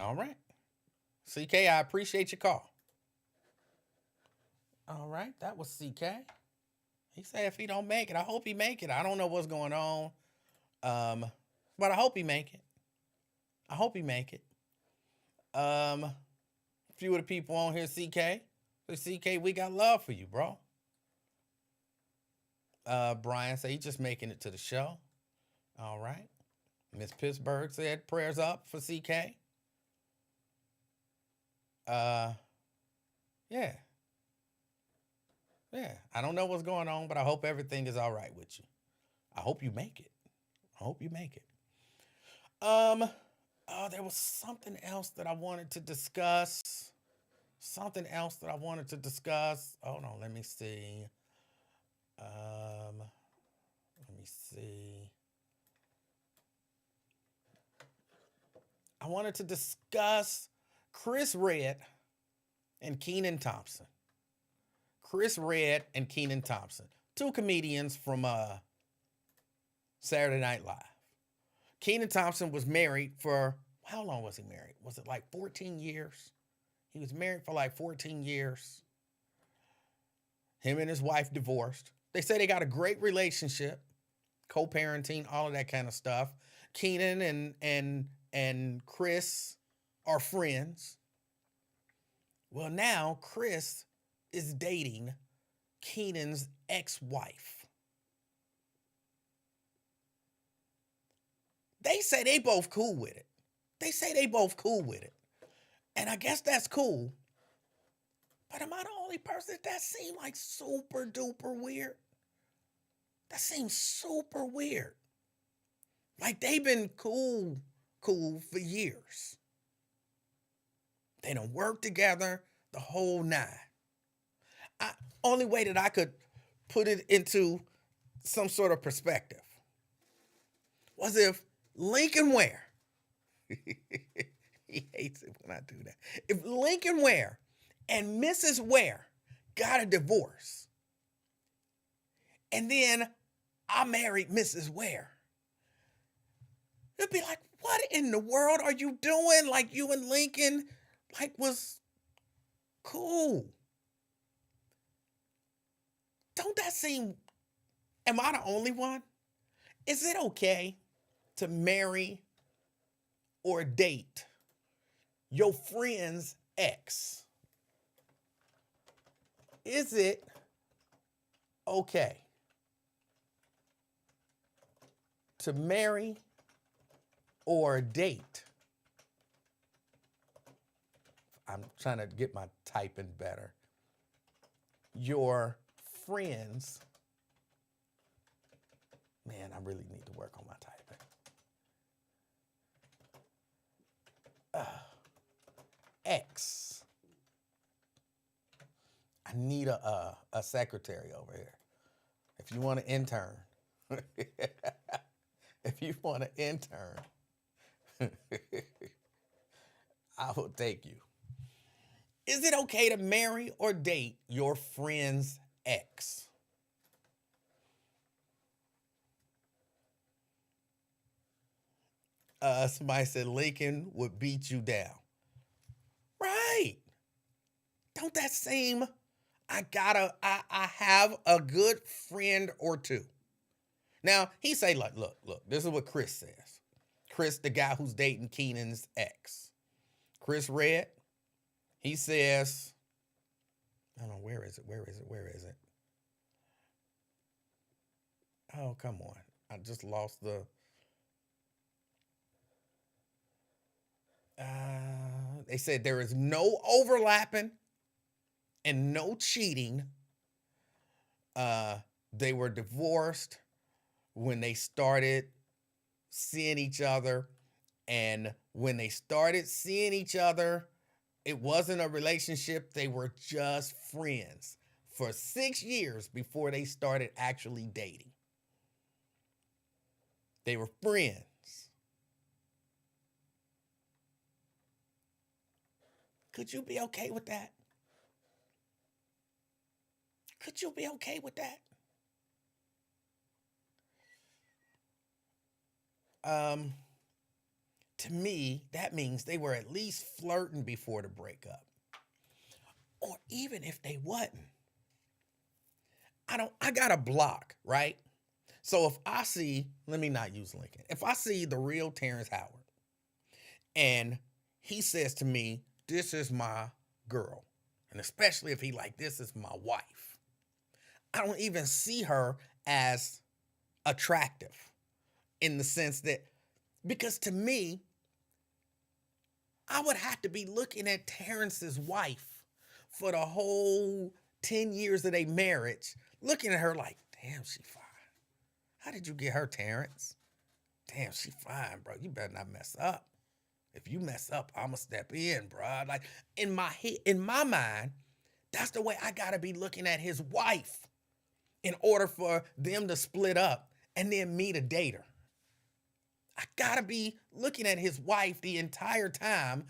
All right. CK, I appreciate your call. All right, that was CK. He said if he don't make it, I hope he make it. I don't know what's going on, but I hope he make it. I hope he make it. A few of the people on here, CK. CK, we got love for you, bro. Brian said he's just making it to the show. All right. Miss Pittsburgh said prayers up for CK. Yeah. Yeah. I don't know what's going on, but I hope everything is all right with you. I hope you make it. I hope you make it. There was something else that I wanted to discuss. Hold on, let me see. I wanted to discuss Chris Redd and Kenan Thompson. Two comedians from Saturday Night Live. Kenan Thompson was married for, how long was he married? Was it like 14 years? He was married for like 14 years. Him and his wife divorced. They say they got a great relationship, co-parenting, all of that kind of stuff. Kenan and Chris are friends. Well, now Chris is dating Kenan's ex-wife. They say they both cool with it. And I guess that's cool. But am I the only person that seemed like super duper weird? That seems super weird. Like they've been cool for years. They don't work together the whole nine. Only way that I could put it into some sort of perspective was if Lincoln Ware, he hates it when I do that. If Lincoln Ware and Mrs. Ware got a divorce, and then I married Mrs. Ware, it'd be like, what in the world are you doing? Like you and Lincoln, like was cool. Don't that seem, am I the only one? Is it okay to marry or date your friend's ex? Is it okay to marry or date? I'm trying to get my typing better. Your friends. Man, I really need to work on my typing. Ex. I need a secretary over here. If you want to intern. I will take you. Is it okay to marry or date your friend's ex? Somebody said Lincoln would beat you down. Right. Don't that seem, I have a good friend or two. Now, he say, like, look, this is what Chris says. Chris, the guy who's dating Kenan's ex. Chris Redd, he says, I don't know, where is it? Oh, come on. I just lost the, they said there is no overlapping and no cheating. They were divorced when they started seeing each other. And when they started seeing each other, it wasn't a relationship. They were just friends for 6 years before they started actually dating. They were friends. Could you be okay with that? Could you be okay with that? Um, to me, that means they were at least flirting before the breakup. Or even if they wasn't. I got a block, right? So if I see, let me not use Lincoln. If I see the real Terrence Howard and he says to me, this is my girl, and especially if he like, this is my wife, I don't even see her as attractive in the sense that, because to me, I would have to be looking at Terrence's wife for the whole 10 years of their marriage, looking at her like, damn, she fine. How did you get her, Terrence? Damn, she fine, bro. You better not mess up. If you mess up, I'ma step in, bro. Like in my head, in my mind, that's the way I gotta be looking at his wife in order for them to split up and then me to date her. I gotta be looking at his wife the entire time,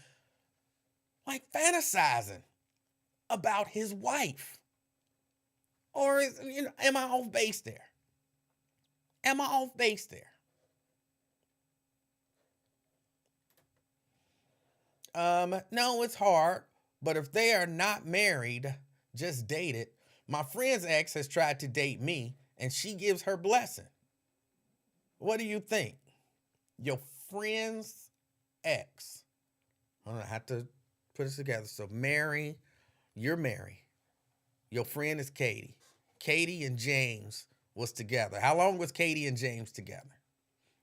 like fantasizing about his wife. Or am I off base there? Am I off base there? No, it's hard. But if they are not married, just dated, my friend's ex has tried to date me and she gives her blessing. What do you think? Your friend's ex. I have to put this together. So Mary, you're Mary. Your friend is Katie. Katie and James was together. How long was Katie and James together?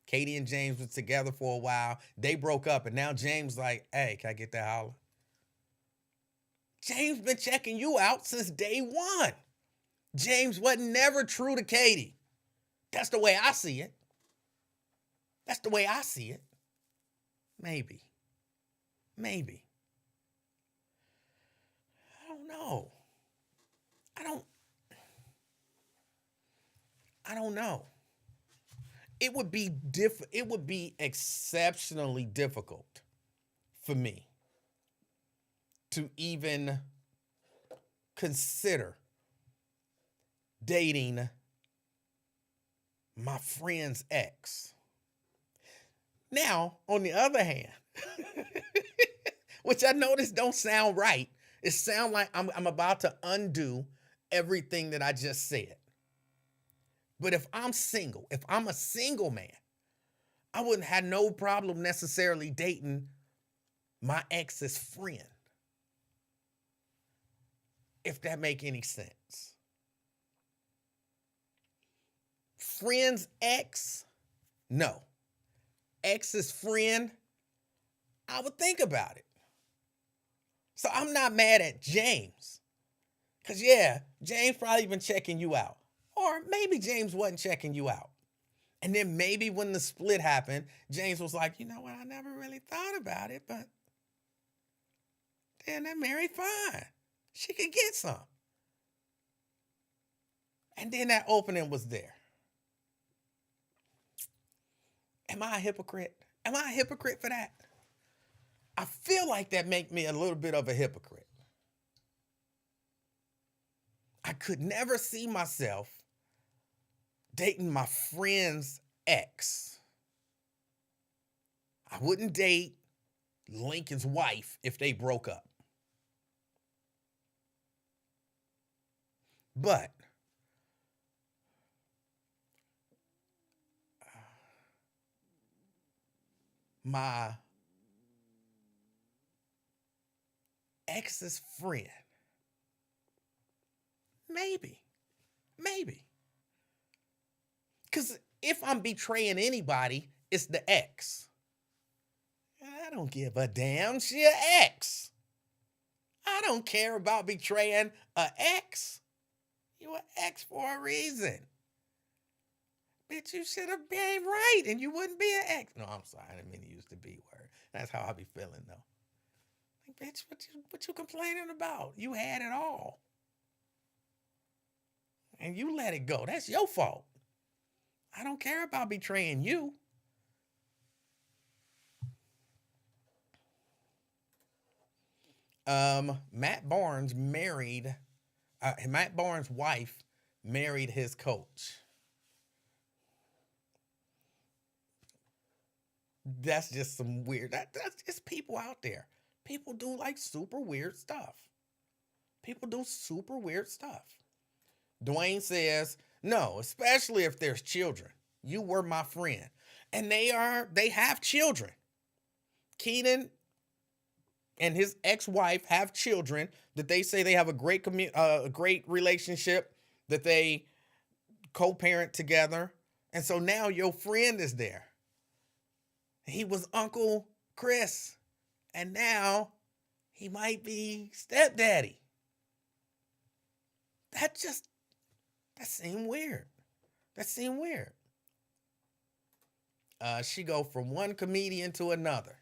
Katie and James was together for a while. They broke up, and now James like, hey, can I get that holler? James been checking you out since day one. James wasn't never true to Katie. That's the way I see it. That's the way I see it. Maybe. Maybe. I don't know. I don't know. It would be exceptionally difficult for me to even consider dating my friend's ex. Now, on the other hand, which I know this don't sound right, it sounds like I'm about to undo everything that I just said. But if I'm single, if I'm a single man, I wouldn't have no problem necessarily dating my ex's friend. If that make any sense. Friend's ex? No. Ex's friend? I would think about it. So I'm not mad at James. Because yeah, James probably been checking you out. Or maybe James wasn't checking you out. And then maybe when the split happened, James was like, you know what, I never really thought about it, but damn, that Mary fine. She could get some. And then that opening was there. Am I a hypocrite? Am I a hypocrite for that? I feel like that make me a little bit of a hypocrite. I could never see myself dating my friend's ex. I wouldn't date Lincoln's wife if they broke up. But my ex's friend, maybe. Because if I'm betraying anybody, it's the ex. I don't give a damn. She an ex. I don't care about betraying an ex. You an ex for a reason. Bitch, you should have been right and you wouldn't be an ex. No, I'm sorry. I didn't mean to use the B word. That's how I be feeling, though. Like, bitch, what you complaining about? You had it all. And you let it go. That's your fault. I don't care about betraying you. Matt Barnes married, Matt Barnes' wife married his coach. That's just some weird, that's just people out there. People do like super weird stuff. People do super weird stuff. Dwayne says, no, especially if there's children. You were my friend. And they have children. Keenan and his ex-wife have children that they say they have a great relationship, that they co-parent together. And so now your friend is there. He was Uncle Chris, and now he might be stepdaddy. That seemed weird. That seemed weird. She go from one comedian to another.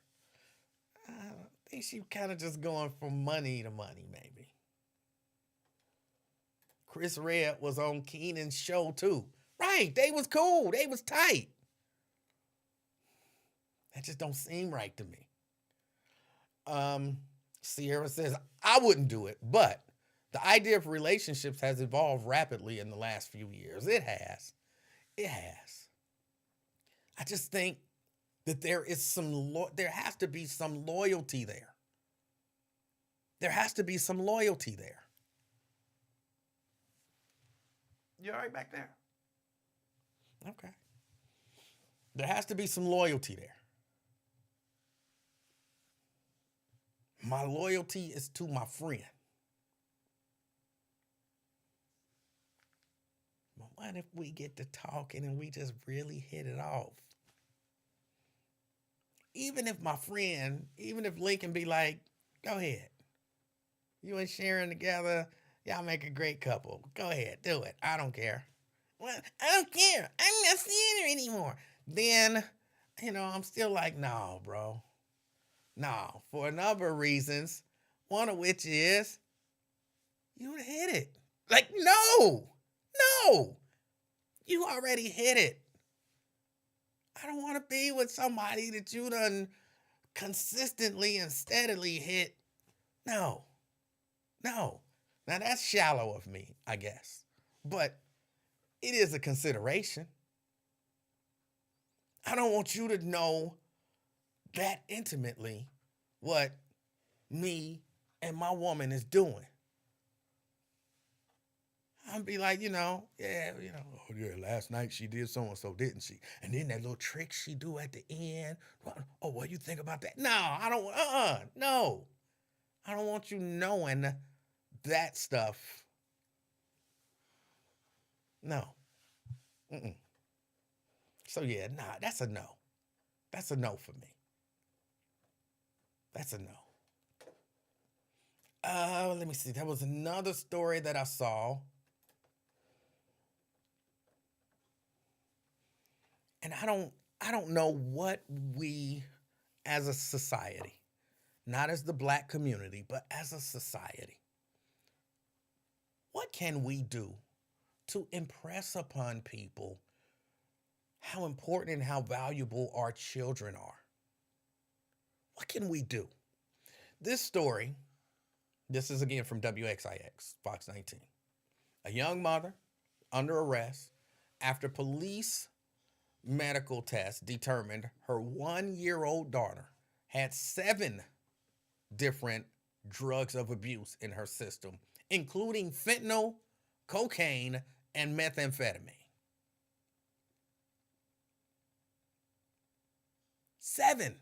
I think she kind of just going from money to money, maybe. Chris Red was on Keenan's show too. Right, they was cool. They was tight. That just don't seem right to me. Sierra says, I wouldn't do it, but the idea of relationships has evolved rapidly in the last few years. It has. It has. I just think that there has to be some loyalty there. There has to be some loyalty there. You all right back there? Okay. There has to be some loyalty there. My loyalty is to my friend. But what if we get to talking and we just really hit it off? Even if Lincoln be like, go ahead. You and Sharon together, y'all make a great couple. Go ahead, do it. I don't care. Well, I don't care. I'm not seeing her anymore. Then, I'm still like, no, bro. No, for a number of reasons, one of which is you hit it. Like, no, you already hit it. I don't want to be with somebody that you done consistently and steadily hit. No. Now that's shallow of me, I guess, but it is a consideration. I don't want you to know that intimately what me and my woman is doing. I'll be like, oh yeah, last night she did so-and-so, didn't she? And then that little trick she do at the end. Oh, what you think about that? No, I don't, no. I don't want you knowing that stuff. No. Mm-mm. So yeah, that's a no. That's a no for me. That's a no. Let me see. There was another story that I saw. And I don't know what we as a society, not as the Black community, but as a society, what can we do to impress upon people how important and how valuable our children are? What can we do? This story, this is again from WXIX, Fox 19. A young mother under arrest after police medical tests determined her 1-year-old daughter had 7 different drugs of abuse in her system, including fentanyl, cocaine, and methamphetamine. 7.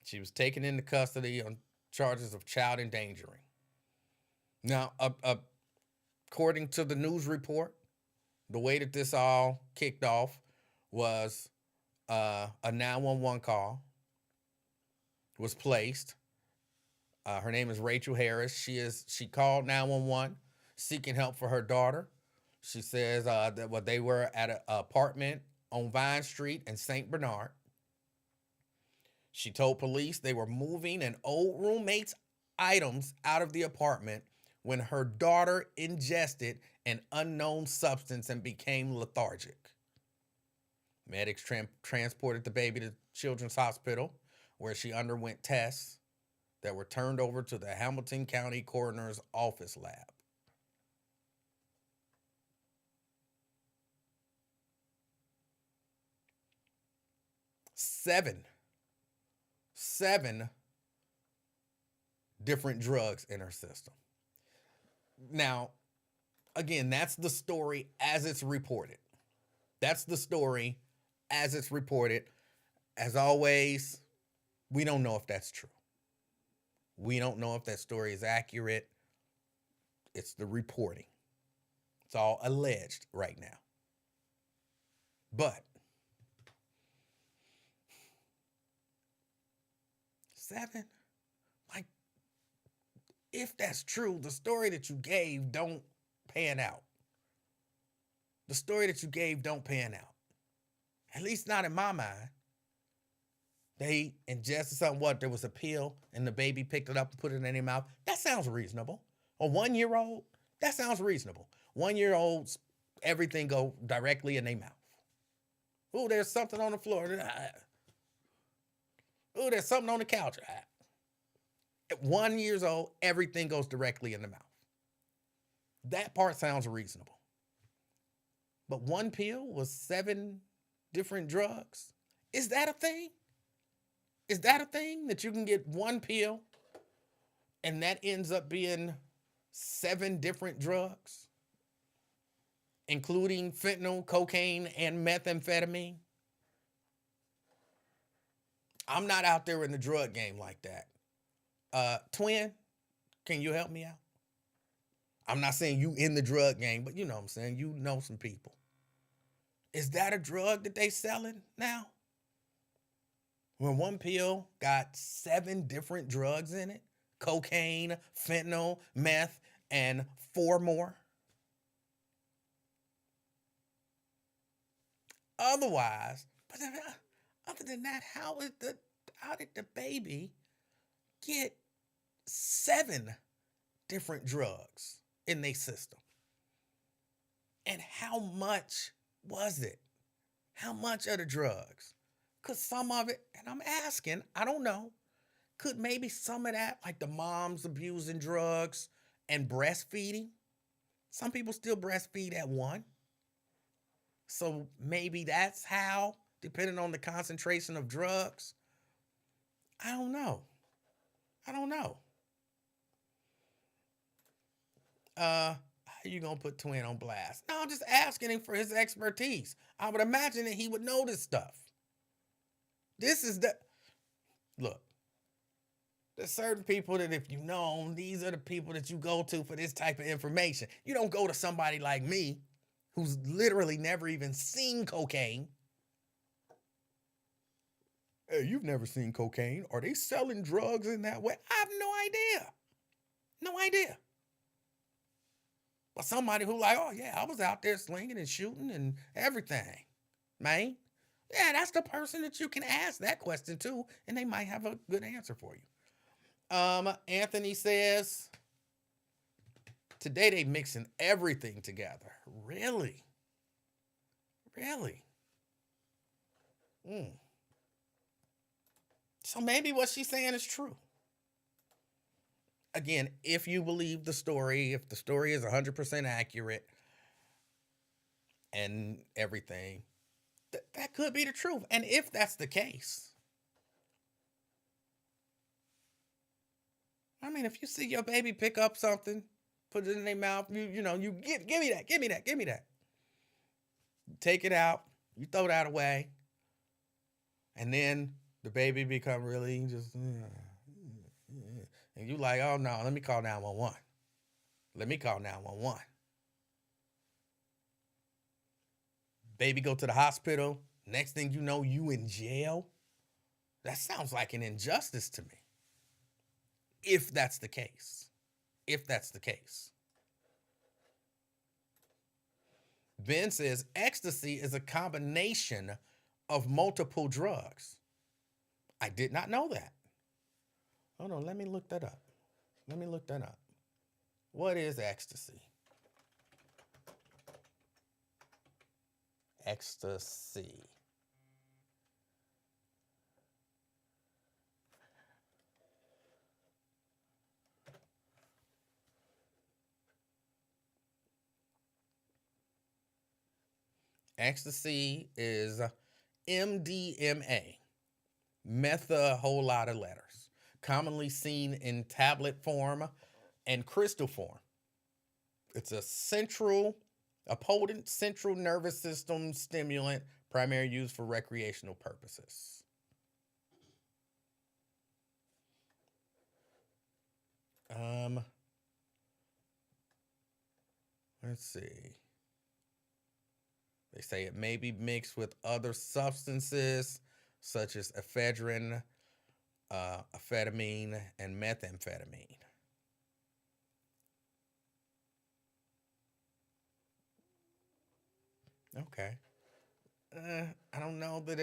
She was taken into custody on charges of child endangering. Now, according to the news report, the way that this all kicked off was a 911 call was placed. Her name is Rachel Harris. She called 911 seeking help for her daughter. She says that what they were at an apartment on Vine Street in St. Bernard. She told police they were moving an old roommate's items out of the apartment when her daughter ingested an unknown substance and became lethargic. Medics transported the baby to Children's Hospital, where she underwent tests that were turned over to the Hamilton County Coroner's Office lab. Seven different drugs in her system. Now, again, that's the story as it's reported. That's the story as it's reported. As always, we don't know if that's true. We don't know if that story is accurate. It's the reporting. It's all alleged right now. But 7, like, if that's true, the story that you gave don't pan out. The story that you gave don't pan out. At least not in my mind. They ingested something, what, there was a pill and the baby picked it up and put it in their mouth. That sounds reasonable. A 1-year-old, that sounds reasonable. 1-year-olds, everything go directly in their mouth. Ooh, there's something on the floor. Ooh, there's something on the couch. At 1 year old, everything goes directly in the mouth. That part sounds reasonable. But one pill was 7 different drugs. Is that a thing? Is that a thing that you can get one pill and that ends up being 7 different drugs, including fentanyl, cocaine, and methamphetamine? I'm not out there in the drug game like that. Twin, can you help me out? I'm not saying you in the drug game, but you know what I'm saying. You know some people. Is that a drug that they selling now? When one pill got 7 different drugs in it, cocaine, fentanyl, meth, and 4 more. Otherwise, but other than that, how did the baby get 7 different drugs in their system? And how much was it? How much of the drugs? Because some of it, and I'm asking, I don't know, could maybe some of that, like the moms abusing drugs and breastfeeding? Some people still breastfeed at 1. So maybe that's how, depending on the concentration of drugs. I don't know. How you gonna put Twin on blast? No, I'm just asking him for his expertise. I would imagine that he would know this stuff. Look, there's certain people that if you know them, these are the people that you go to for this type of information. You don't go to somebody like me, who's literally never even seen cocaine. Hey, you've never seen cocaine. Are they selling drugs in that way? I have no idea. No idea. But somebody who like, oh yeah, I was out there slinging and shooting and everything, man. Yeah, that's the person that you can ask that question to, and they might have a good answer for you. Anthony says, today they mixing everything together. Really? So maybe what she's saying is true. Again, if you believe the story, if the story is 100% accurate and everything, that could be the truth. And if that's the case, I mean, if you see your baby pick up something, put it in their mouth, you give me that. Take it out, you throw that away, and then the baby become really just, and you like, oh no, let me call 911. Baby go to the hospital. Next thing you know, you in jail. That sounds like an injustice to me. If that's the case. Ben says ecstasy is a combination of multiple drugs. I did not know that. Hold on, let me look that up. Let me look that up. What is ecstasy? Ecstasy. Ecstasy is MDMA, meth a whole lot of letters, commonly seen in tablet form and crystal form. It's a potent central nervous system stimulant, primarily used for recreational purposes. Um, let's see. They say it may be mixed with other substances such as ephedrine, amphetamine, and methamphetamine. Okay. I don't know that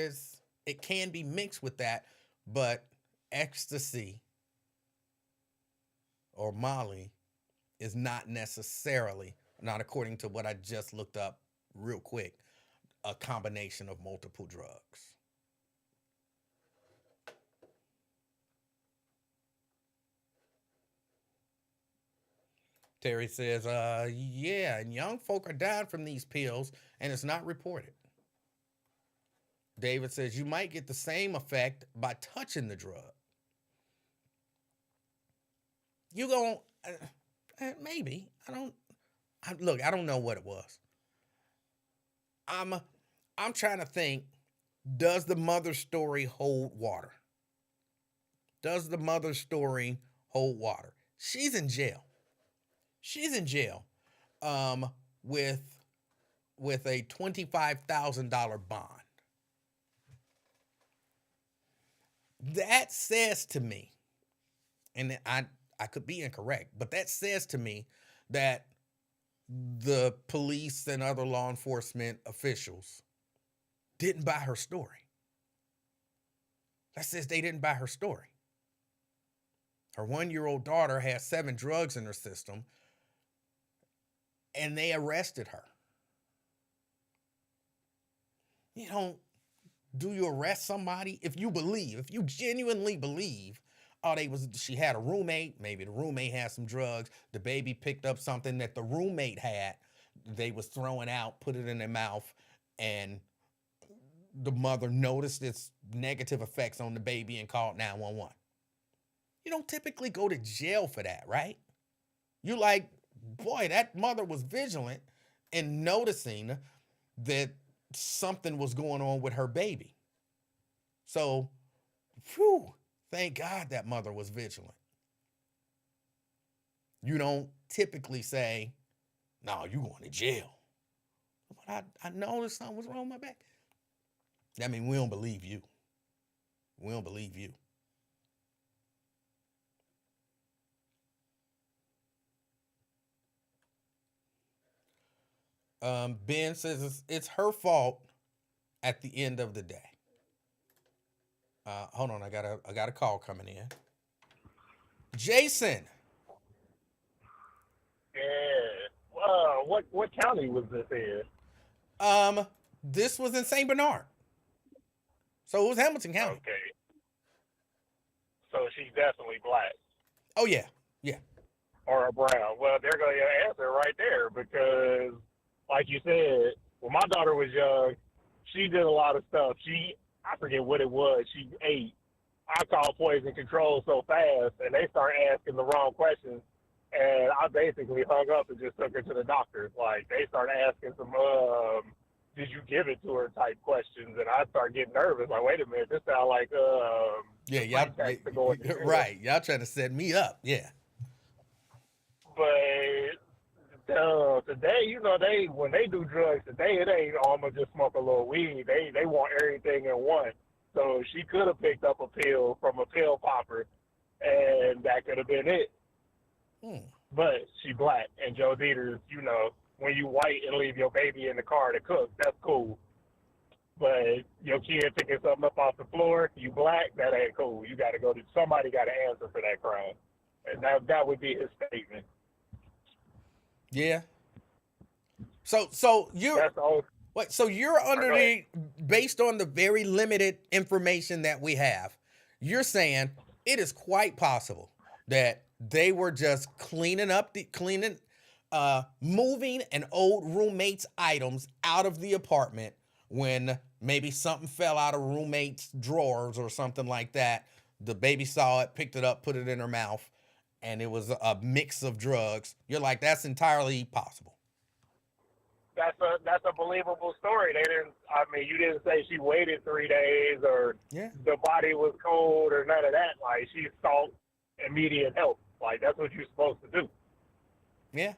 it can be mixed with that, but ecstasy or Molly is not necessarily, not according to what I just looked up real quick, a combination of multiple drugs. Terry says, yeah, and young folk are dying from these pills, and it's not reported. David says, you might get the same effect by touching the drug. You going maybe. Look, I don't know what it was. I'm trying to think, does the mother story hold water? Does the mother story hold water? She's in jail. She's in jail with a $25,000 bond. That says to me, and I could be incorrect, but that says to me that the police and other law enforcement officials didn't buy her story. That says they didn't buy her story. Her 1-year-old daughter has 7 drugs in her system, and they arrested her. You know, do you arrest somebody if you genuinely believe, she had a roommate, maybe the roommate had some drugs, the baby picked up something that the roommate had, they was throwing out, put it in their mouth, and the mother noticed its negative effects on the baby and called 911. You don't typically go to jail for that, right? You're like, boy, that mother was vigilant in noticing that something was going on with her baby. So, thank God that mother was vigilant. You don't typically say, no, you going to jail. But I noticed something was wrong with my back. I mean, we don't believe you. We don't believe you. Ben says it's her fault at the end of the day. Hold on, I got a call coming in. Jason. Yeah. What county was this in? This was in St. Bernard. So it was Hamilton County. Okay. So she's definitely black. Oh yeah. Yeah. Or a brown. Well, there go your answer right there, because like you said, when my daughter was young, she did a lot of stuff. I forget what it was. She ate alcohol poison control so fast, and they started asking the wrong questions. And I basically hung up and just took her to the doctor. Like, they started asking some, did you give it to her type questions? And I started getting nervous. Like, wait a minute, this sounds like, yeah, y'all, right. Y'all trying to set me up. Yeah. But today, when they do drugs today, it ain't almost just smoke a little weed. They want everything in one. So she could have picked up a pill from a pill popper, and that could have been it. But she black, and Joe Dieters, when you white and leave your baby in the car to cook, that's cool. But your kid picking something up off the floor, you black, that ain't cool. You got to go to somebody got to answer for that crime, and that would be his statement. Yeah. So you're That's the whole. what? So you're under Go ahead. based on the very limited information that we have, you're saying it is quite possible that they were just moving an old roommate's items out of the apartment when maybe something fell out of roommate's drawers or something like that. The baby saw it, picked it up, put it in her mouth, and it was a mix of drugs. You're like, that's entirely possible. That's a believable story. They didn't. I mean, you didn't say she waited 3 days or Yeah. the body was cold or none of that. Like she sought immediate help. Like that's what you're supposed to do. Yeah.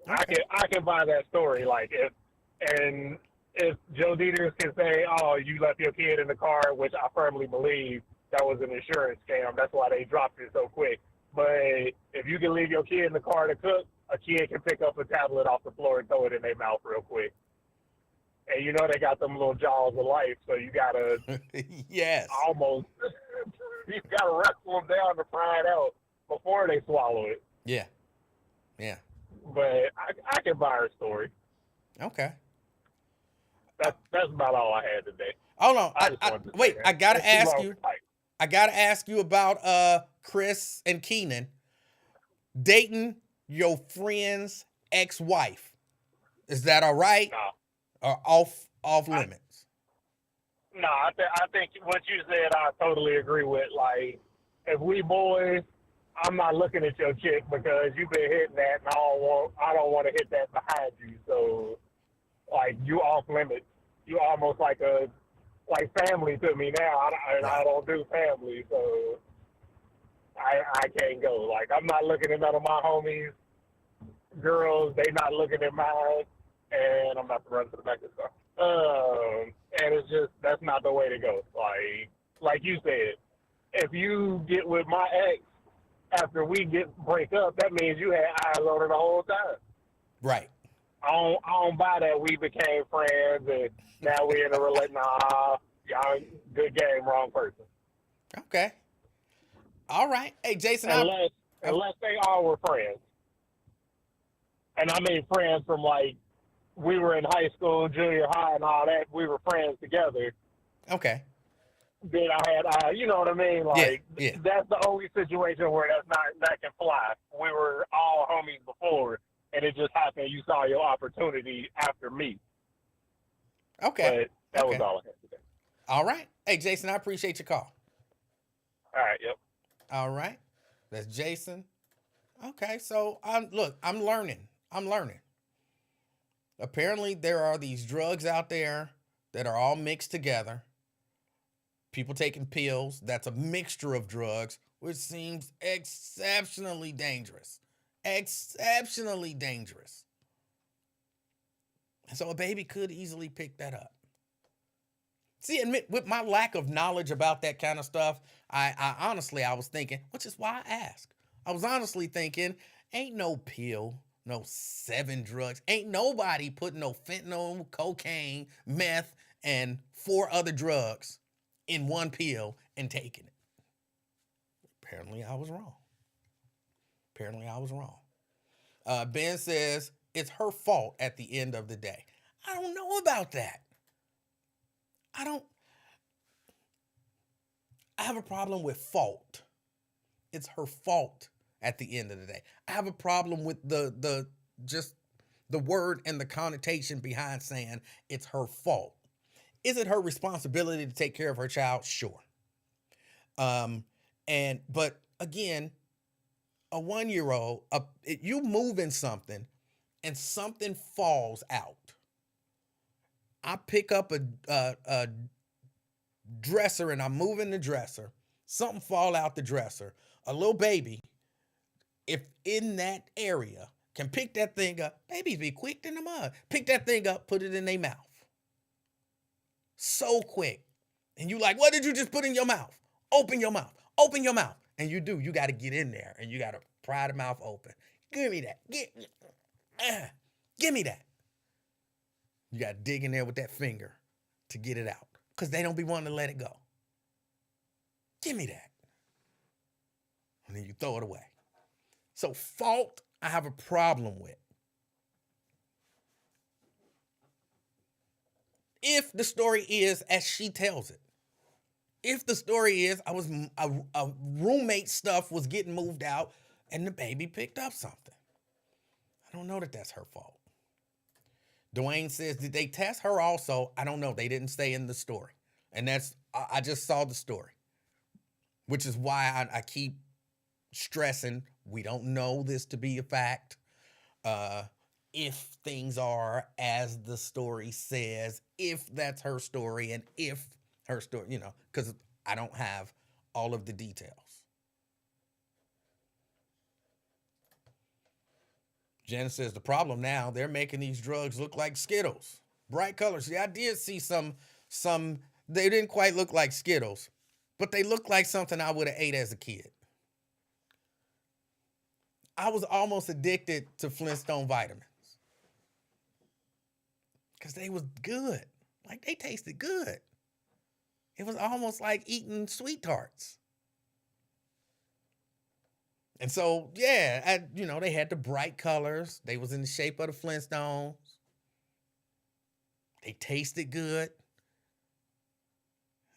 I can buy that story. Like if Joe Dieters can say, oh, you left your kid in the car, which I firmly believe that was an insurance scam. That's why they dropped it so quick. But if you can leave your kid in the car to cook, a kid can pick up a tablet off the floor and throw it in their mouth real quick. And you know they got them little jaws of life, so you gotta Yes. almost you gotta wrestle them down to pry it out before they swallow it. Yeah. Yeah. But I can buy her story. Okay. That's about all I had today. Hold on. I just wanted to say Wait, that. I gotta It's too ask long you. to type. I gotta ask you about Chris and Keenan dating your friend's ex-wife. Is that all right? No. Or off limits? No, I think what you said I totally agree with. Like, if we boys, I'm not looking at your chick because you've been hitting that, and I don't want to hit that behind you. So, like, you off limits. You almost like family to me now, and I don't do family, so I can't go. Like, I'm not looking at none of my homies, girls. They not looking at mine, and I'm about to run to the back of the car. And it's just, that's not the way to go. Like you said, if you get with my ex after we break up, that means you had eyes on her the whole time. Right. I don't buy that we became friends and now we're in a relationship. Nah, y'all good game, wrong person. Okay. All right. Hey, Jason. Unless they all were friends. And I mean friends from like, we were in high school, junior high and all that. We were friends together. Okay. Then I had, you know what I mean? Like, yeah. That's the only situation where that can fly. We were all homies before, and it just happened you saw your opportunity after me. Okay. But that was all I had today. All right. Hey, Jason, I appreciate your call. All right, yep. All right. That's Jason. Okay, so I'm learning. Apparently there are these drugs out there that are all mixed together. People taking pills. That's a mixture of drugs, which seems exceptionally dangerous. Exceptionally dangerous. So a baby could easily pick that up. See, admit with my lack of knowledge about that kind of stuff, I honestly was thinking, which is why I ask. I was honestly thinking, ain't no pill, no 7 drugs. Ain't nobody putting no fentanyl, cocaine, meth, and 4 other drugs in one pill and taking it. Apparently I was wrong. Ben says it's her fault at the end of the day. I don't know about that. I have a problem with fault. It's her fault at the end of the day. I have a problem with the word and the connotation behind saying it's her fault. Is it her responsibility to take care of her child? Sure. But again, a 1-year-old, you move in something and something falls out. I pick up a dresser and I'm moving the dresser. Something fall out the dresser. A little baby, if in that area, can pick that thing up. Babies be quick in the mud. Pick that thing up, put it in their mouth. So quick. And you like, what did you just put in your mouth? Open your mouth. Open your mouth. And you do. You got to get in there and you got to pry the mouth open. Give me that. Give me that. You got to dig in there with that finger to get it out because they don't be wanting to let it go. Give me that. And then you throw it away. So fault, I have a problem with. If the story is as she tells it. If the story is a roommate stuff was getting moved out and the baby picked up something. I don't know that that's her fault. Dwayne says, did they test her also? I don't know. They didn't stay in the story. And I just saw the story, which is why I keep stressing we don't know this to be a fact. If things are as the story says, if that's her story, and if her story, because I don't have all of the details. Jen says the problem now, they're making these drugs look like Skittles. Bright colors. Yeah, I did see some, they didn't quite look like Skittles, but they looked like something I would have ate as a kid. I was almost addicted to Flintstone vitamins. Because they was good. Like, they tasted good. It was almost like eating sweet tarts. And so, yeah, they had the bright colors. They was in the shape of the Flintstones. They tasted good.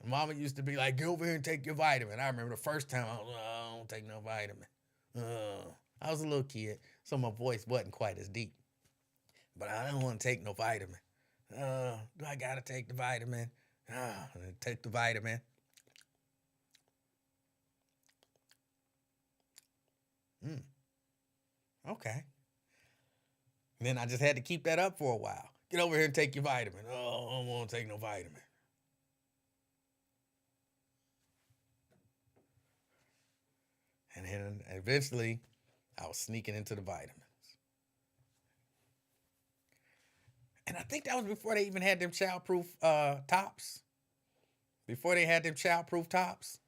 And Mama used to be like, go over here and take your vitamin. I remember the first time I was like, I don't take no vitamin. I was a little kid, so my voice wasn't quite as deep. But I don't want to take no vitamin. Do I got to take the vitamin? Take the vitamin. Okay. And then I just had to keep that up for a while. Get over here and take your vitamin. Oh, I don't want to take no vitamin. And then eventually, I was sneaking into the vitamins. And I think that was before they even had them childproof tops. Before they had them childproof tops,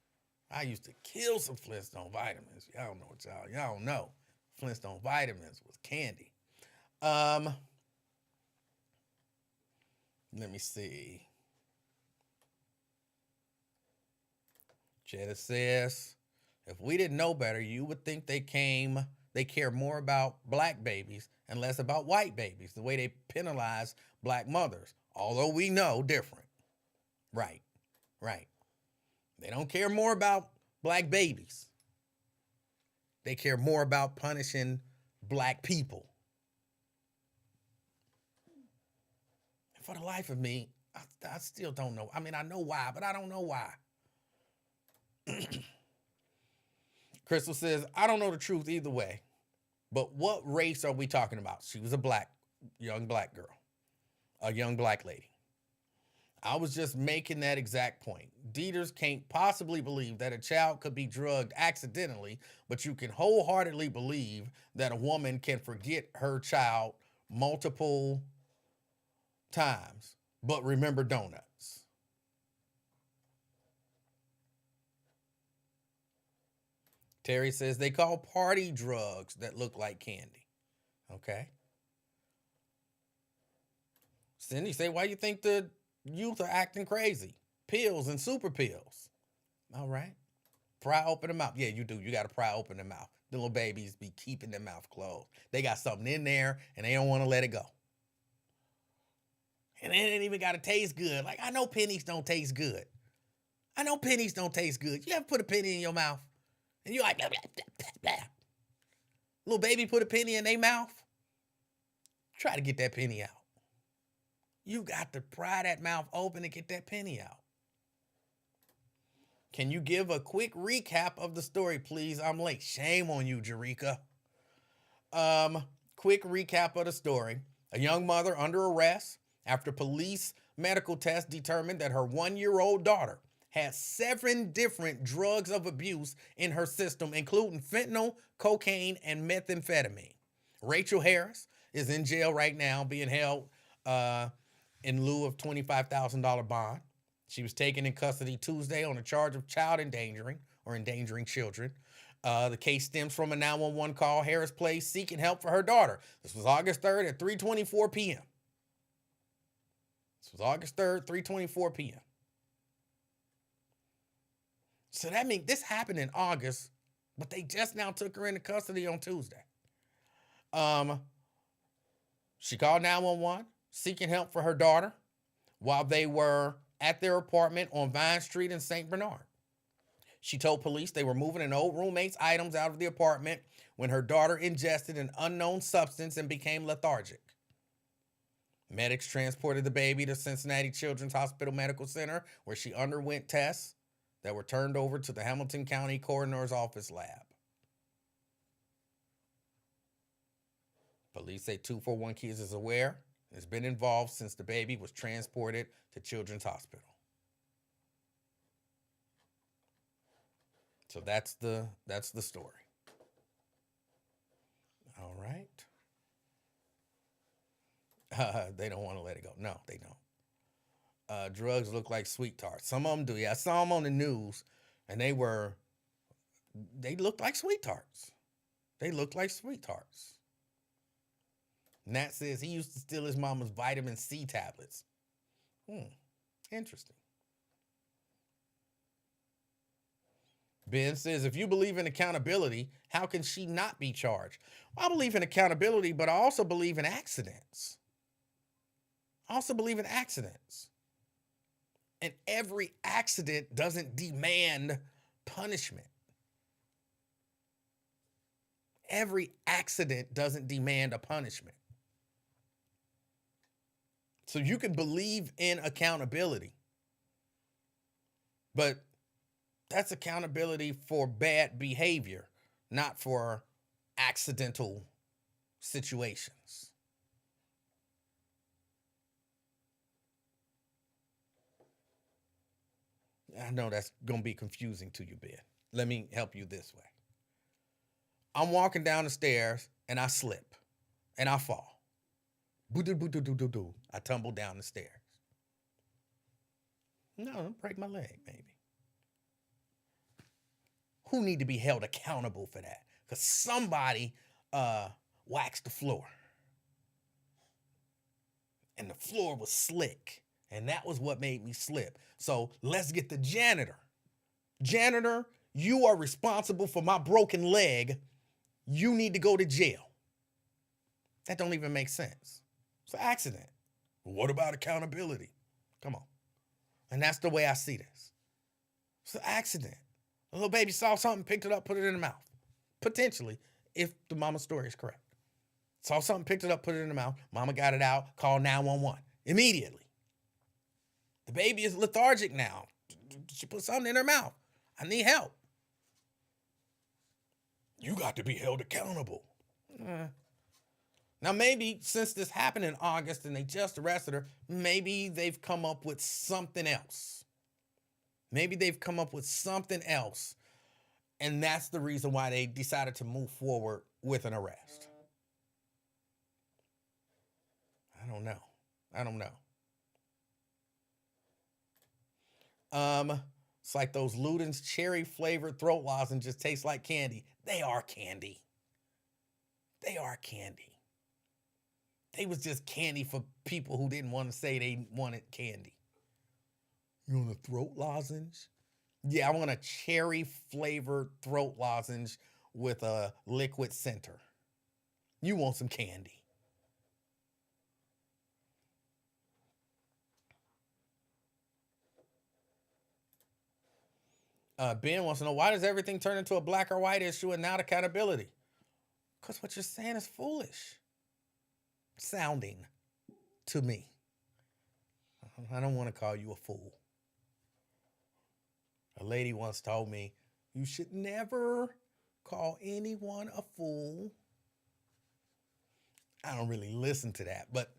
I used to kill some Flintstone vitamins. Y'all don't know what y'all don't know. Flintstone vitamins was candy. Let me see. Jetta says, if we didn't know better, you would think they care more about black babies and less about white babies, the way they penalize black mothers, although we know different. Right. They don't care more about black babies. They care more about punishing black people. And for the life of me, I still don't know. I mean, I know why, but I don't know why. Crystal says, I don't know the truth either way, but what race are we talking about? She was a young black girl, a young black lady. I was just making that exact point. Dieters can't possibly believe that a child could be drugged accidentally, but you can wholeheartedly believe that a woman can forget her child multiple times, but remember donuts. Terry says they call party drugs that look like candy. Okay. Cindy say, why you think the youth are acting crazy? Pills and super pills. All right. Pry open the mouth. Yeah, you do. You got to pry open the mouth. The little babies be keeping their mouth closed. They got something in there and they don't want to let it go. And it ain't even got to taste good. Like, I know pennies don't taste good. You ever put a penny in your mouth? And you're like, blah, blah, blah, blah, blah. Little baby put a penny in their mouth. Try to get that penny out. You got to pry that mouth open and get that penny out. Can you give a quick recap of the story, please? I'm late. Shame on you, Jerika. Quick recap of the story. A young mother under arrest after police medical tests determined that her 1-year-old daughter had 7 different drugs of abuse in her system, including fentanyl, cocaine, and methamphetamine. Rachel Harris is in jail right now, being held in lieu of $25,000 bond. She was taken in custody Tuesday on a charge of child endangering or endangering children. The case stems from a 911 call Harris placed seeking help for her daughter. This was August 3rd at 3:24 p.m. This was August 3rd, 3:24 p.m. So that means this happened in August, but they just now took her into custody on Tuesday. She called 911 seeking help for her daughter while they were at their apartment on Vine Street in St. Bernard. She told police they were moving an old roommate's items out of the apartment when her daughter ingested an unknown substance and became lethargic. Medics transported the baby to Cincinnati Children's Hospital Medical Center, where she underwent tests that were turned over to the Hamilton County Coroner's Office lab. Police say 241 Kids is aware and has been involved since the baby was transported to Children's Hospital. So that's the story. All right. They don't want to let it go. No, they don't. Drugs look like sweet tarts. Some of them do. Yeah, I saw them on the news, and they looked like sweet tarts. They looked like sweet tarts. Nat says he used to steal his mama's vitamin C tablets. Interesting. Ben says, if you believe in accountability, how can she not be charged? Well, I believe in accountability, but I also believe in accidents. And every accident doesn't demand punishment. Every accident doesn't demand a punishment. So you can believe in accountability, but that's accountability for bad behavior, not for accidental situations. I know that's going to be confusing to you, Ben. Let me help you this way. I'm walking down the stairs and I slip and I fall. Boo-doo-boo-doo-doo-doo. I tumble down the stairs. No, break my leg, maybe. Who need to be held accountable for that? Because somebody waxed the floor. And the floor was slick. And that was what made me slip. So let's get the janitor. Janitor, you are responsible for my broken leg. You need to go to jail. That don't even make sense. It's an accident. What about accountability? Come on. And that's the way I see this. It's an accident. A little baby saw something, picked it up, put it in the mouth. Potentially, if the mama's story is correct. Saw something, picked it up, put it in the mouth. Mama got it out, called 911 immediately. The baby is lethargic now. She put something in her mouth. I need help. You got to be held accountable. Now, maybe since this happened in August and they just arrested her, maybe they've come up with something else. Maybe they've come up with something else. And that's the reason why they decided to move forward with an arrest. I don't know. It's like those Luden's cherry flavored throat lozenges taste like candy. They are candy. They was just candy for people who didn't want to say they wanted candy. You want a throat lozenge? Yeah, I want a cherry flavored throat lozenge with a liquid center. You want some candy. Ben wants to know, why does everything turn into a black or white issue and not accountability? Because what you're saying is foolish sounding to me. I don't want to call you a fool. A lady once told me, you should never call anyone a fool. I don't really listen to that, but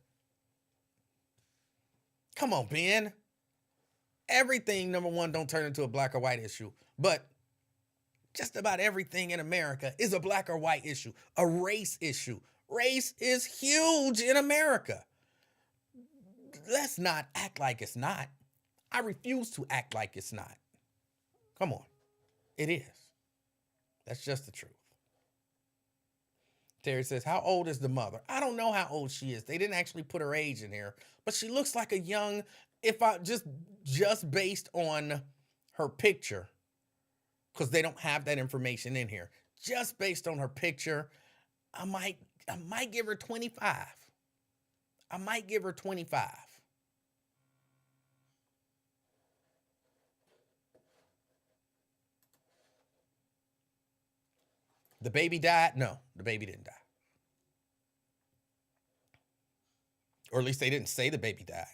come on, Ben. Everything, number one, don't turn into a black or white issue, but just about everything in America is a black or white issue, a race issue. Race is huge in America. Let's not act like it's not. I refuse to act like it's not. Come on. It is. That's just the truth. Terry says, how old is the mother? I don't know how old she is. They didn't actually put her age in here, but she looks like a young, if I just based on her picture, because they don't have that information in here. Just based on her picture, I might give her 25. I might give her 25. The baby died? No, the baby didn't die. Or at least they didn't say the baby died.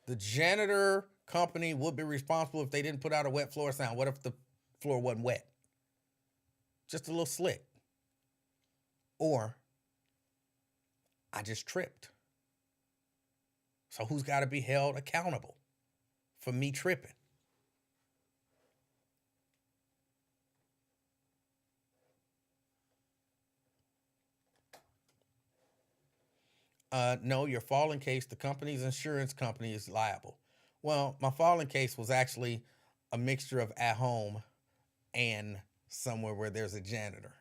The janitor company would be responsible if they didn't put out a wet floor sign. What if the floor wasn't wet? Just a little slick. Or I just tripped. So who's got to be held accountable for me tripping? No, your falling case, the company's insurance company is liable. Well, my falling case was actually a mixture of at home and somewhere where there's a janitor.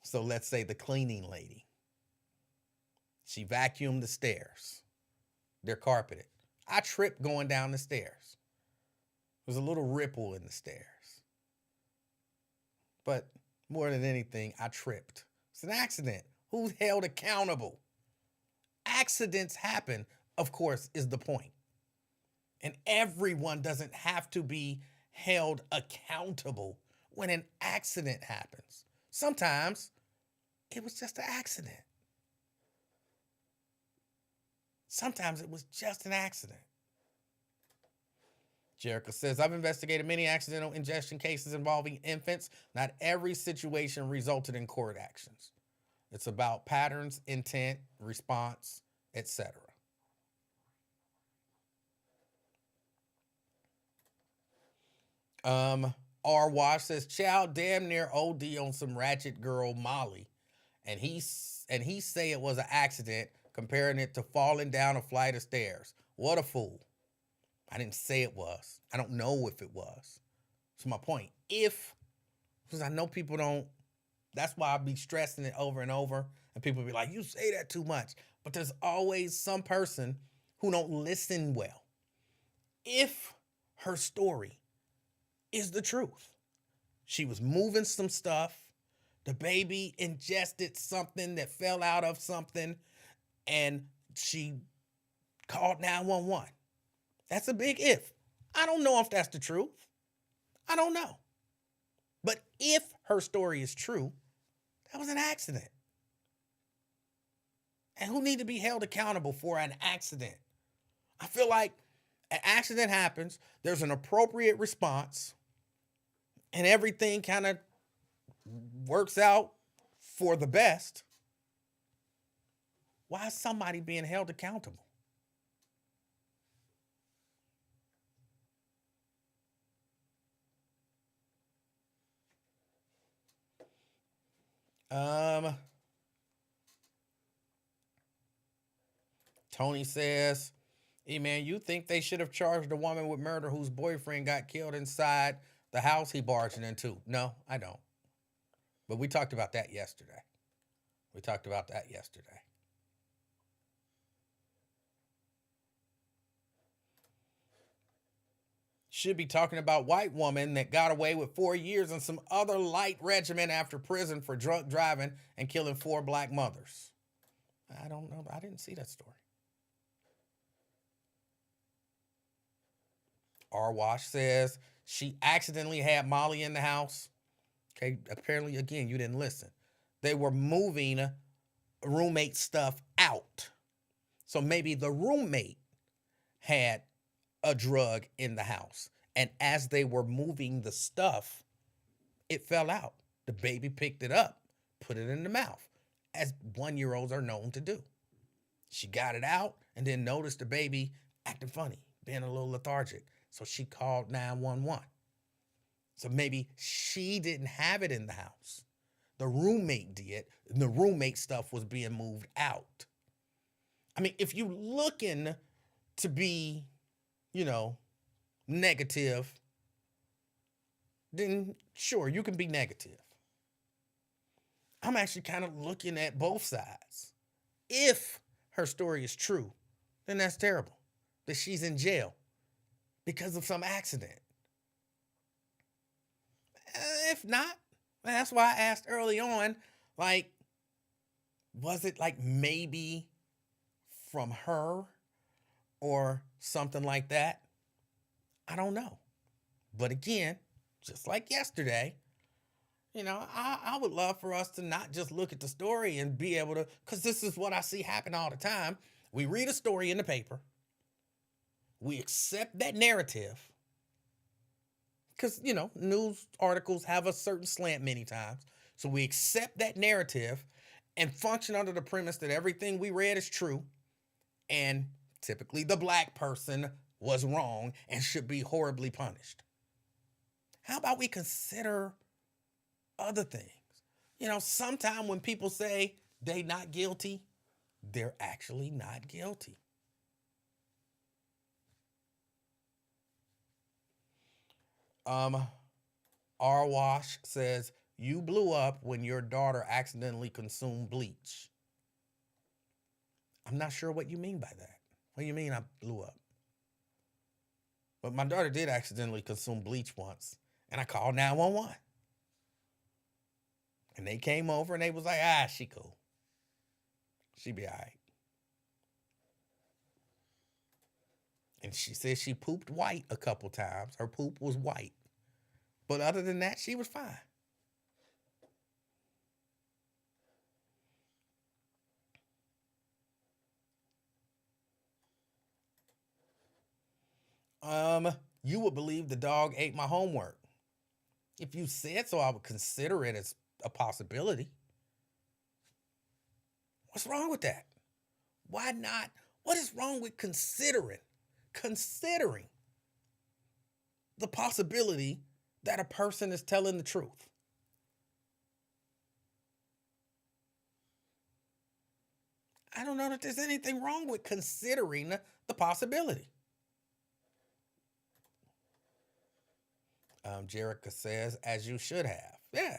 So let's say the cleaning lady. She vacuumed the stairs. They're carpeted. I tripped going down the stairs. There's a little ripple in the stairs. But more than anything, I tripped. It's an accident. Who's held accountable? Accidents happen, of course, is the point. And everyone doesn't have to be held accountable when an accident happens. Sometimes it was just an accident. Sometimes it was just an accident. Jericho says, I've investigated many accidental ingestion cases involving infants. Not every situation resulted in court actions. It's about patterns, intent, response, etc. R. Wash says, child damn near OD on some ratchet girl Molly. And he say it was an accident, comparing it to falling down a flight of stairs. What a fool. I didn't say it was. I don't know if it was. So my point, because I know people don't, that's why I be stressing it over and over. And people be like, you say that too much. But there's always some person who don't listen well. If her story is the truth, she was moving some stuff, the baby ingested something that fell out of something, and she called 911. That's a big if. I don't know if that's the truth. I don't know. But if her story is true, that was an accident. And who need to be held accountable for an accident? I feel like an accident happens, there's an appropriate response, and everything kind of works out for the best. Why is somebody being held accountable? Tony says, hey man, you think they should have charged a woman with murder whose boyfriend got killed inside the house he barged into? No, I don't. But we talked about that yesterday. Should be talking about white woman that got away with 4 years and some other light regimen after prison for drunk driving and killing 4 black mothers. I don't know. I didn't see that story. R. Wash says she accidentally had Molly in the house. Okay, apparently, again, you didn't listen. They were moving roommate stuff out. So maybe the roommate had a drug in the house. And as they were moving the stuff, it fell out. The baby picked it up, put it in the mouth, as 1-year-olds are known to do. She got it out and then noticed the baby acting funny, being a little lethargic. So she called 911. So maybe she didn't have it in the house. The roommate did, and the roommate stuff was being moved out. I mean, if you looking to be, you know, negative, then sure, you can be negative. I'm actually kind of looking at both sides. If her story is true, then that's terrible. That she's in jail because of some accident. If not, that's why I asked early on, like, was it like maybe from her or something like that? I don't know. But again, just like yesterday, I would love for us to not just look at the story and be able to, because this is what I see happen all the time. We read a story in the paper, we accept that narrative, because, news articles have a certain slant many times. So we accept that narrative and function under the premise that everything we read is true. And typically the black person was wrong and should be horribly punished. How about we consider other things? Sometime when people say they not guilty, they're actually not guilty. R. Wash says, you blew up when your daughter accidentally consumed bleach. I'm not sure what you mean by that. What do you mean I blew up? But my daughter did accidentally consume bleach once, and I called 911. And they came over and they was like, she cool. She be all right. And she said she pooped white a couple times. Her poop was white. But other than that, she was fine. You would believe the dog ate my homework. If you said so, I would consider it as a possibility. What's wrong with that? Why not? What is wrong with considering the possibility that a person is telling the truth? I don't know that there's anything wrong with considering the possibility. Jerica says, as you should have. Yeah,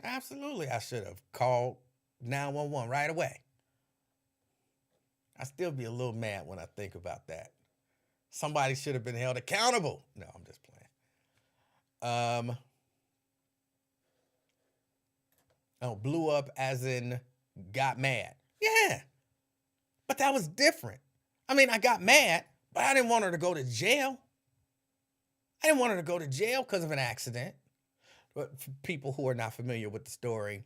absolutely. I should have called 911 right away. I still be a little mad when I think about that. Somebody should have been held accountable. No, I'm just playing. Blew up as in got mad. Yeah, but that was different. I mean, I got mad, but I didn't want her to go to jail. I didn't want her to go to jail because of an accident. But for people who are not familiar with the story,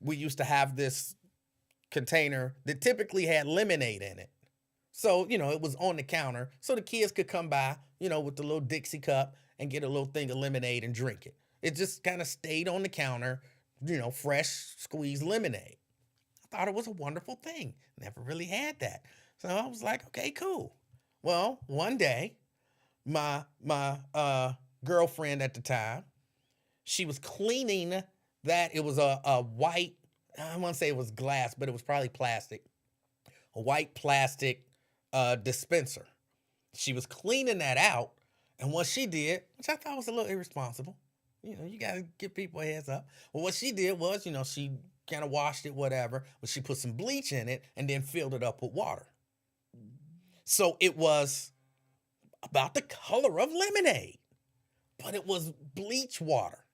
we used to have this container that typically had lemonade in it. So, it was on the counter so the kids could come by, with the little Dixie cup and get a little thing of lemonade and drink it. It just kind of stayed on the counter, fresh squeezed lemonade. I thought it was a wonderful thing. Never really had that. So I was like, okay, cool. Well, one day, my girlfriend at the time, she was cleaning that. It was a white, I want to say it was glass, but it was probably plastic. A white plastic dispenser. She was cleaning that out. And what she did, which I thought was a little irresponsible, you got to give people a heads up. Well, what she did was, she kind of washed it, whatever, but she put some bleach in it and then filled it up with water. So it was about the color of lemonade, but it was bleach water.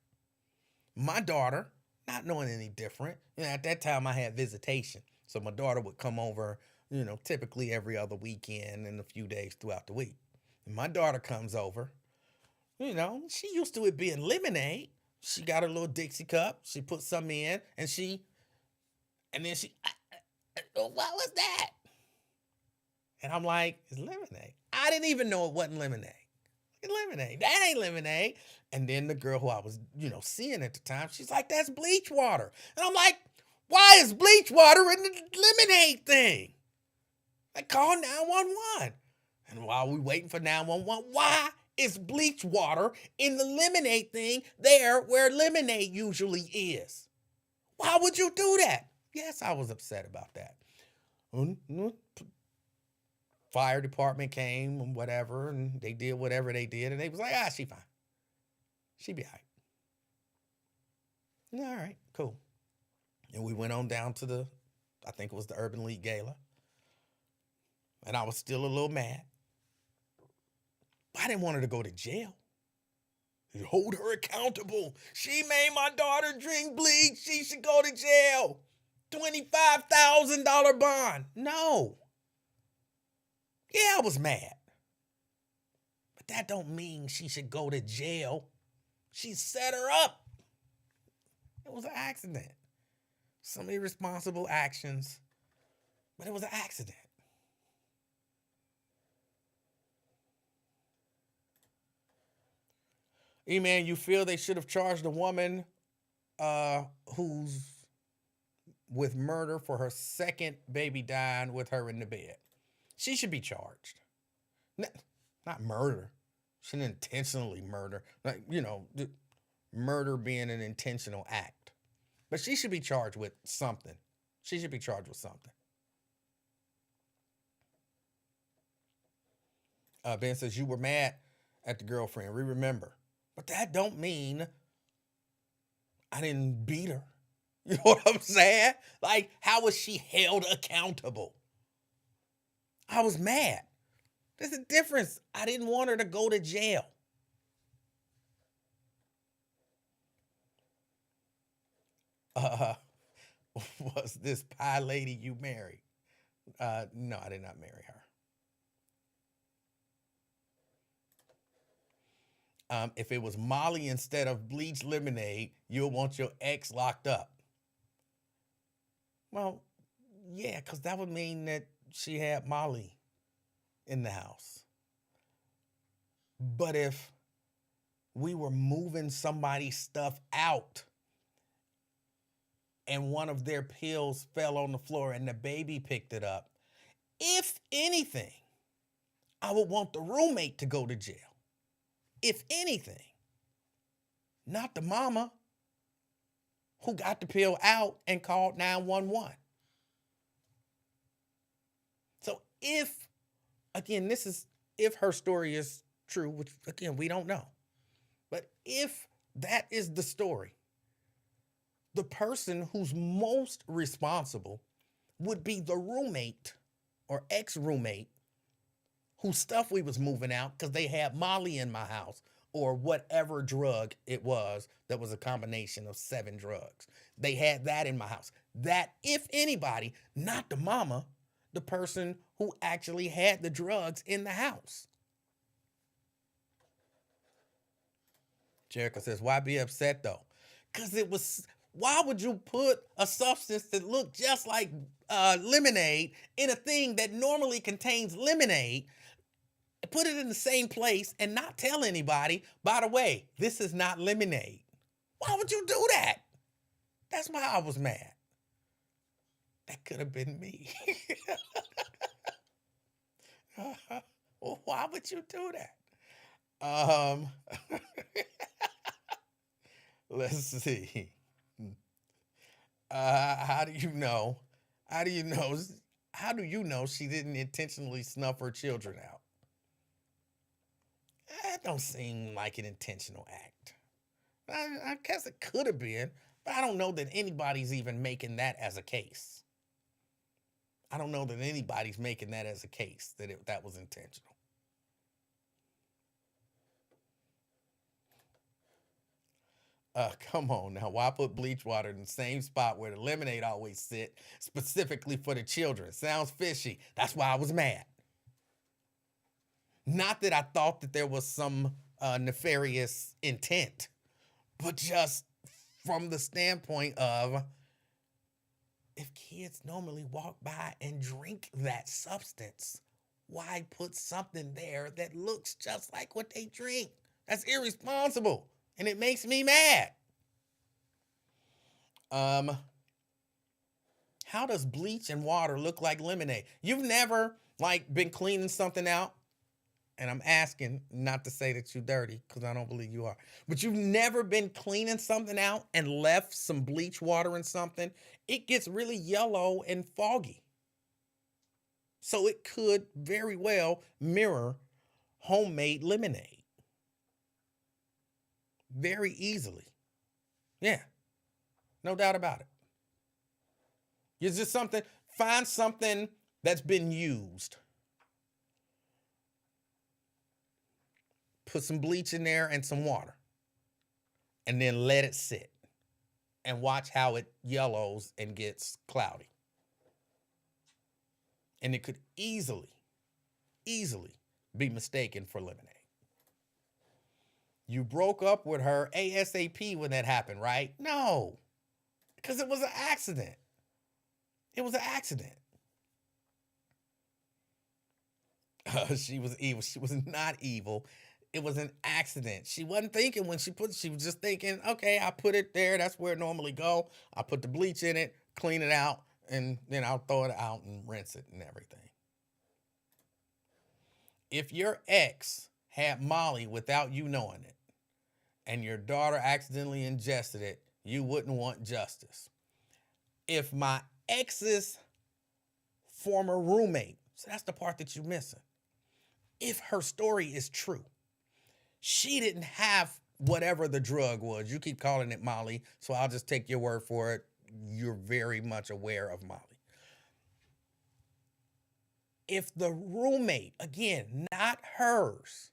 My daughter, not knowing any different, at that time I had visitation. So my daughter would come over, typically every other weekend and a few days throughout the week. And my daughter comes over, she used to it being lemonade. She got her little Dixie cup. She put some in and then she, what was that? And I'm like, it's lemonade. I didn't even know it wasn't lemonade. It's lemonade. That ain't lemonade. And then the girl who I was, seeing at the time, she's like, that's bleach water. And I'm like, why is bleach water in the lemonade thing? I call 911. And while we waiting for 911, why is bleach water in the lemonade thing there where lemonade usually is? Why would you do that? Yes, I was upset about that. Fire department came and whatever, and they did whatever they did, and they was like, she fine. She be all right. All right, cool. And we went on down to I think it was the Urban League Gala. And I was still a little mad. I didn't want her to go to jail. You hold her accountable. She made my daughter drink bleach. She should go to jail. $25,000 bond. No. Yeah, I was mad. But that don't mean she should go to jail. She set her up. It was an accident. Some irresponsible actions, but it was an accident. E-Man, you feel they should have charged a woman who's with murder for her second baby dying with her in the bed. She should be charged. Not murder. She didn't intentionally murder. Like, murder being an intentional act. But she should be charged with something. She should be charged with something. Ben says, you were mad at the girlfriend. We remember. But that don't mean I didn't beat her. You know what I'm saying? Like, how was she held accountable? I was mad. There's a difference. I didn't want her to go to jail. Was this pie lady you married? No, I did not marry her. If it was Molly instead of bleach lemonade, you'll want your ex locked up. Well, yeah, because that would mean that she had Molly in the house. But if we were moving somebody's stuff out and one of their pills fell on the floor and the baby picked it up, if anything, I would want the roommate to go to jail. If anything, not the mama who got the pill out and called 911. So if her story is true, which again, we don't know. But if that is the story, the person who's most responsible would be the roommate or ex-roommate whose stuff we was moving out because they had Molly in my house or whatever drug it was that was a combination of 7 drugs. They had that in my house. That, if anybody, not the mama, the person who actually had the drugs in the house. Jericho says, why be upset though? Because why would you put a substance that looked just like lemonade in a thing that normally contains lemonade, put it in the same place and not tell anybody, by the way, this is not lemonade? Why would you do that? That's why I was mad. That could have been me. Well, why would you do that? Let's see. How do you know she didn't intentionally snuff her children out? That don't seem like an intentional act. I guess it could have been, but I don't know that anybody's even making that as a case. I don't know that anybody's making that as a case, that was intentional. Come on now. Why put bleach water in the same spot where the lemonade always sit, specifically for the children? Sounds fishy. That's why I was mad. Not that I thought that there was some nefarious intent, but just from the standpoint of, if kids normally walk by and drink that substance, why put something there that looks just like what they drink? That's irresponsible, and it makes me mad. How does bleach and water look like lemonade? You've never been cleaning something out, and I'm asking not to say that you're dirty because I don't believe you are, but you've never been cleaning something out and left some bleach water in something. It gets really yellow and foggy. So it could very well mirror homemade lemonade very easily. Yeah, no doubt about it. It's just something, find something that's been used. Put some bleach in there and some water, and then let it sit and watch how it yellows and gets cloudy. And it could easily be mistaken for lemonade. You broke up with her ASAP when that happened, right? No, because it was an accident. It was an accident. She was evil. She was not evil. It was an accident. She wasn't thinking when she was just thinking, okay, I put it there. That's where it normally go. I put the bleach in it, clean it out, and then I'll throw it out and rinse it and everything. If your ex had Molly without you knowing it, and your daughter accidentally ingested it, you wouldn't want justice. If my ex's former roommate, so that's the part that you're missing, if her story is true, she didn't have whatever the drug was. You keep calling it Molly, so I'll just take your word for it. You're very much aware of Molly. If the roommate, again, not hers,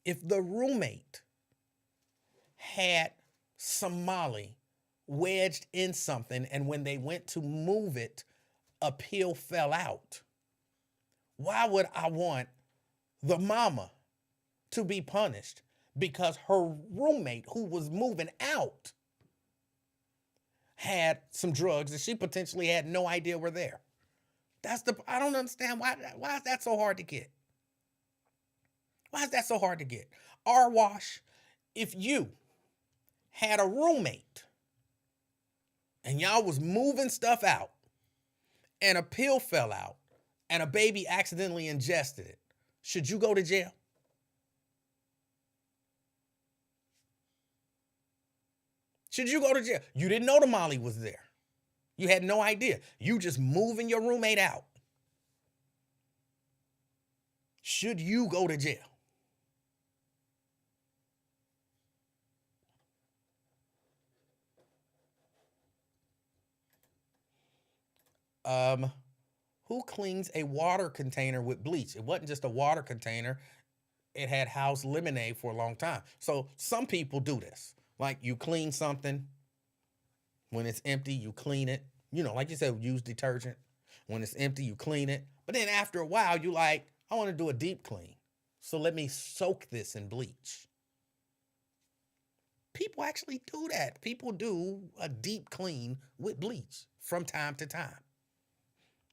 if the roommate had some Molly wedged in something and when they went to move it, a pill fell out, why would I want the mama to be punished because her roommate who was moving out had some drugs that she potentially had no idea were there? I don't understand why is that so hard to get? Why is that so hard to get? R-Wash, if you had a roommate and y'all was moving stuff out and a pill fell out and a baby accidentally ingested it, should you go to jail? Should you go to jail? You didn't know the Molly was there. You had no idea. You just moving your roommate out. Should you go to jail? Who cleans a water container with bleach? It wasn't just a water container. It had housed lemonade for a long time. So some people do this. Like you clean something. When it's empty, you clean it. You know, like you said, use detergent. When it's empty, you clean it. But then after a while, you like, I want to do a deep clean. So let me soak this in bleach. People actually do that. People do a deep clean with bleach from time to time.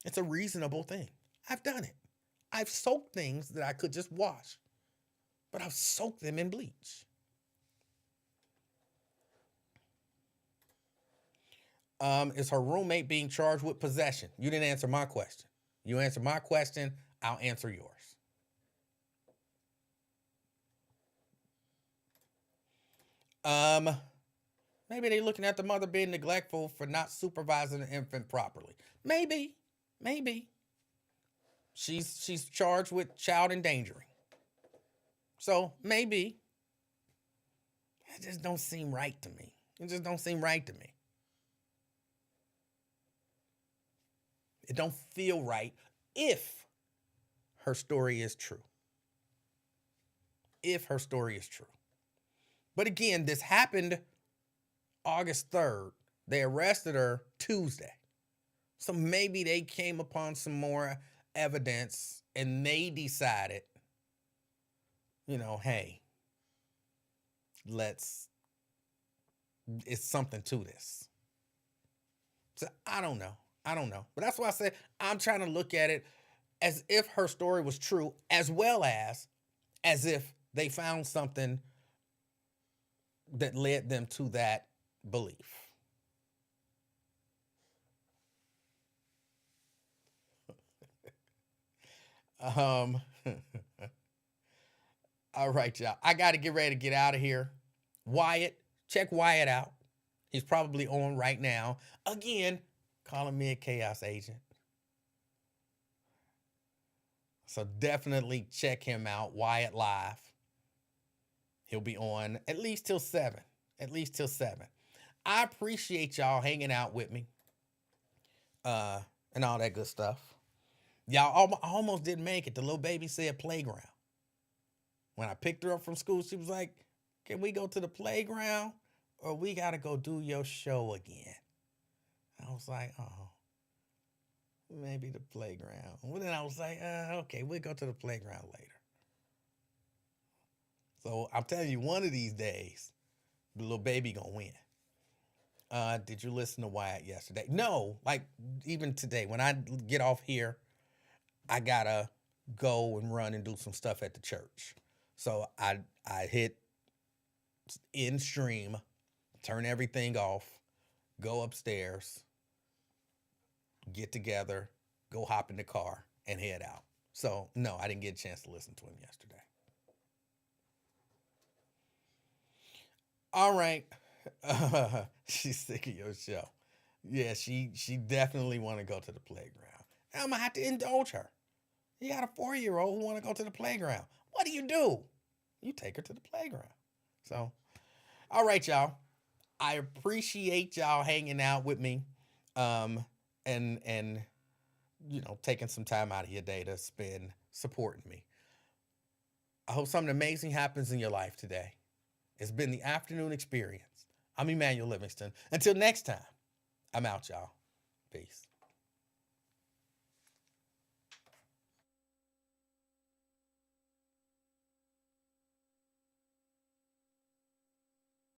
It's a reasonable thing. I've done it. I've soaked things that I could just wash, but I've soaked them in bleach. Is her roommate being charged with possession? You didn't answer my question. You answer my question, I'll answer yours. Maybe they're looking at the mother being neglectful for not supervising the infant properly. Maybe. She's charged with child endangering. So maybe. It just don't seem right to me. It just don't seem right to me. It don't feel right if her story is true. If her story is true. But again, this happened August 3rd. They arrested her Tuesday. So maybe they came upon some more evidence and they decided, you know, hey, it's something to this. So I don't know. But that's why I said I'm trying to look at it as if her story was true, as well as if they found something that led them to that belief. All right, y'all. I got to get ready to get out of here. Wyatt, check Wyatt out. He's probably on right now. Again, calling me a chaos agent. So definitely check him out, Wyatt Live. He'll be on at least till 7. At least till 7. I appreciate y'all hanging out with me. And all that good stuff. Y'all almost didn't make it. The little baby said playground. When I picked her up from school, she was like, can we go to the playground? Or we got to go do your show again? I was like, oh, maybe the playground. Well, then I was like, okay, we'll go to the playground later. So I'm telling you, one of these days, the little baby gonna win. Did you listen to Wyatt yesterday? No, like even today, when I get off here, I gotta go and run and do some stuff at the church. So I hit in stream, turn everything off, go upstairs, get together, go hop in the car, and head out. So no, I didn't get a chance to listen to him yesterday. All right. She's sick of your show. Yeah, she definitely want to go to the playground. I'm gonna have to indulge her. You got a 4-year-old who want to go to the playground. What do? You take her to the playground. So, all right, y'all. I appreciate y'all hanging out with me, and taking some time out of your day to spend supporting me. I hope something amazing happens in your life today. It's been the afternoon experience. I'm Emanuel Livingston. Until next time, I'm out, y'all. Peace.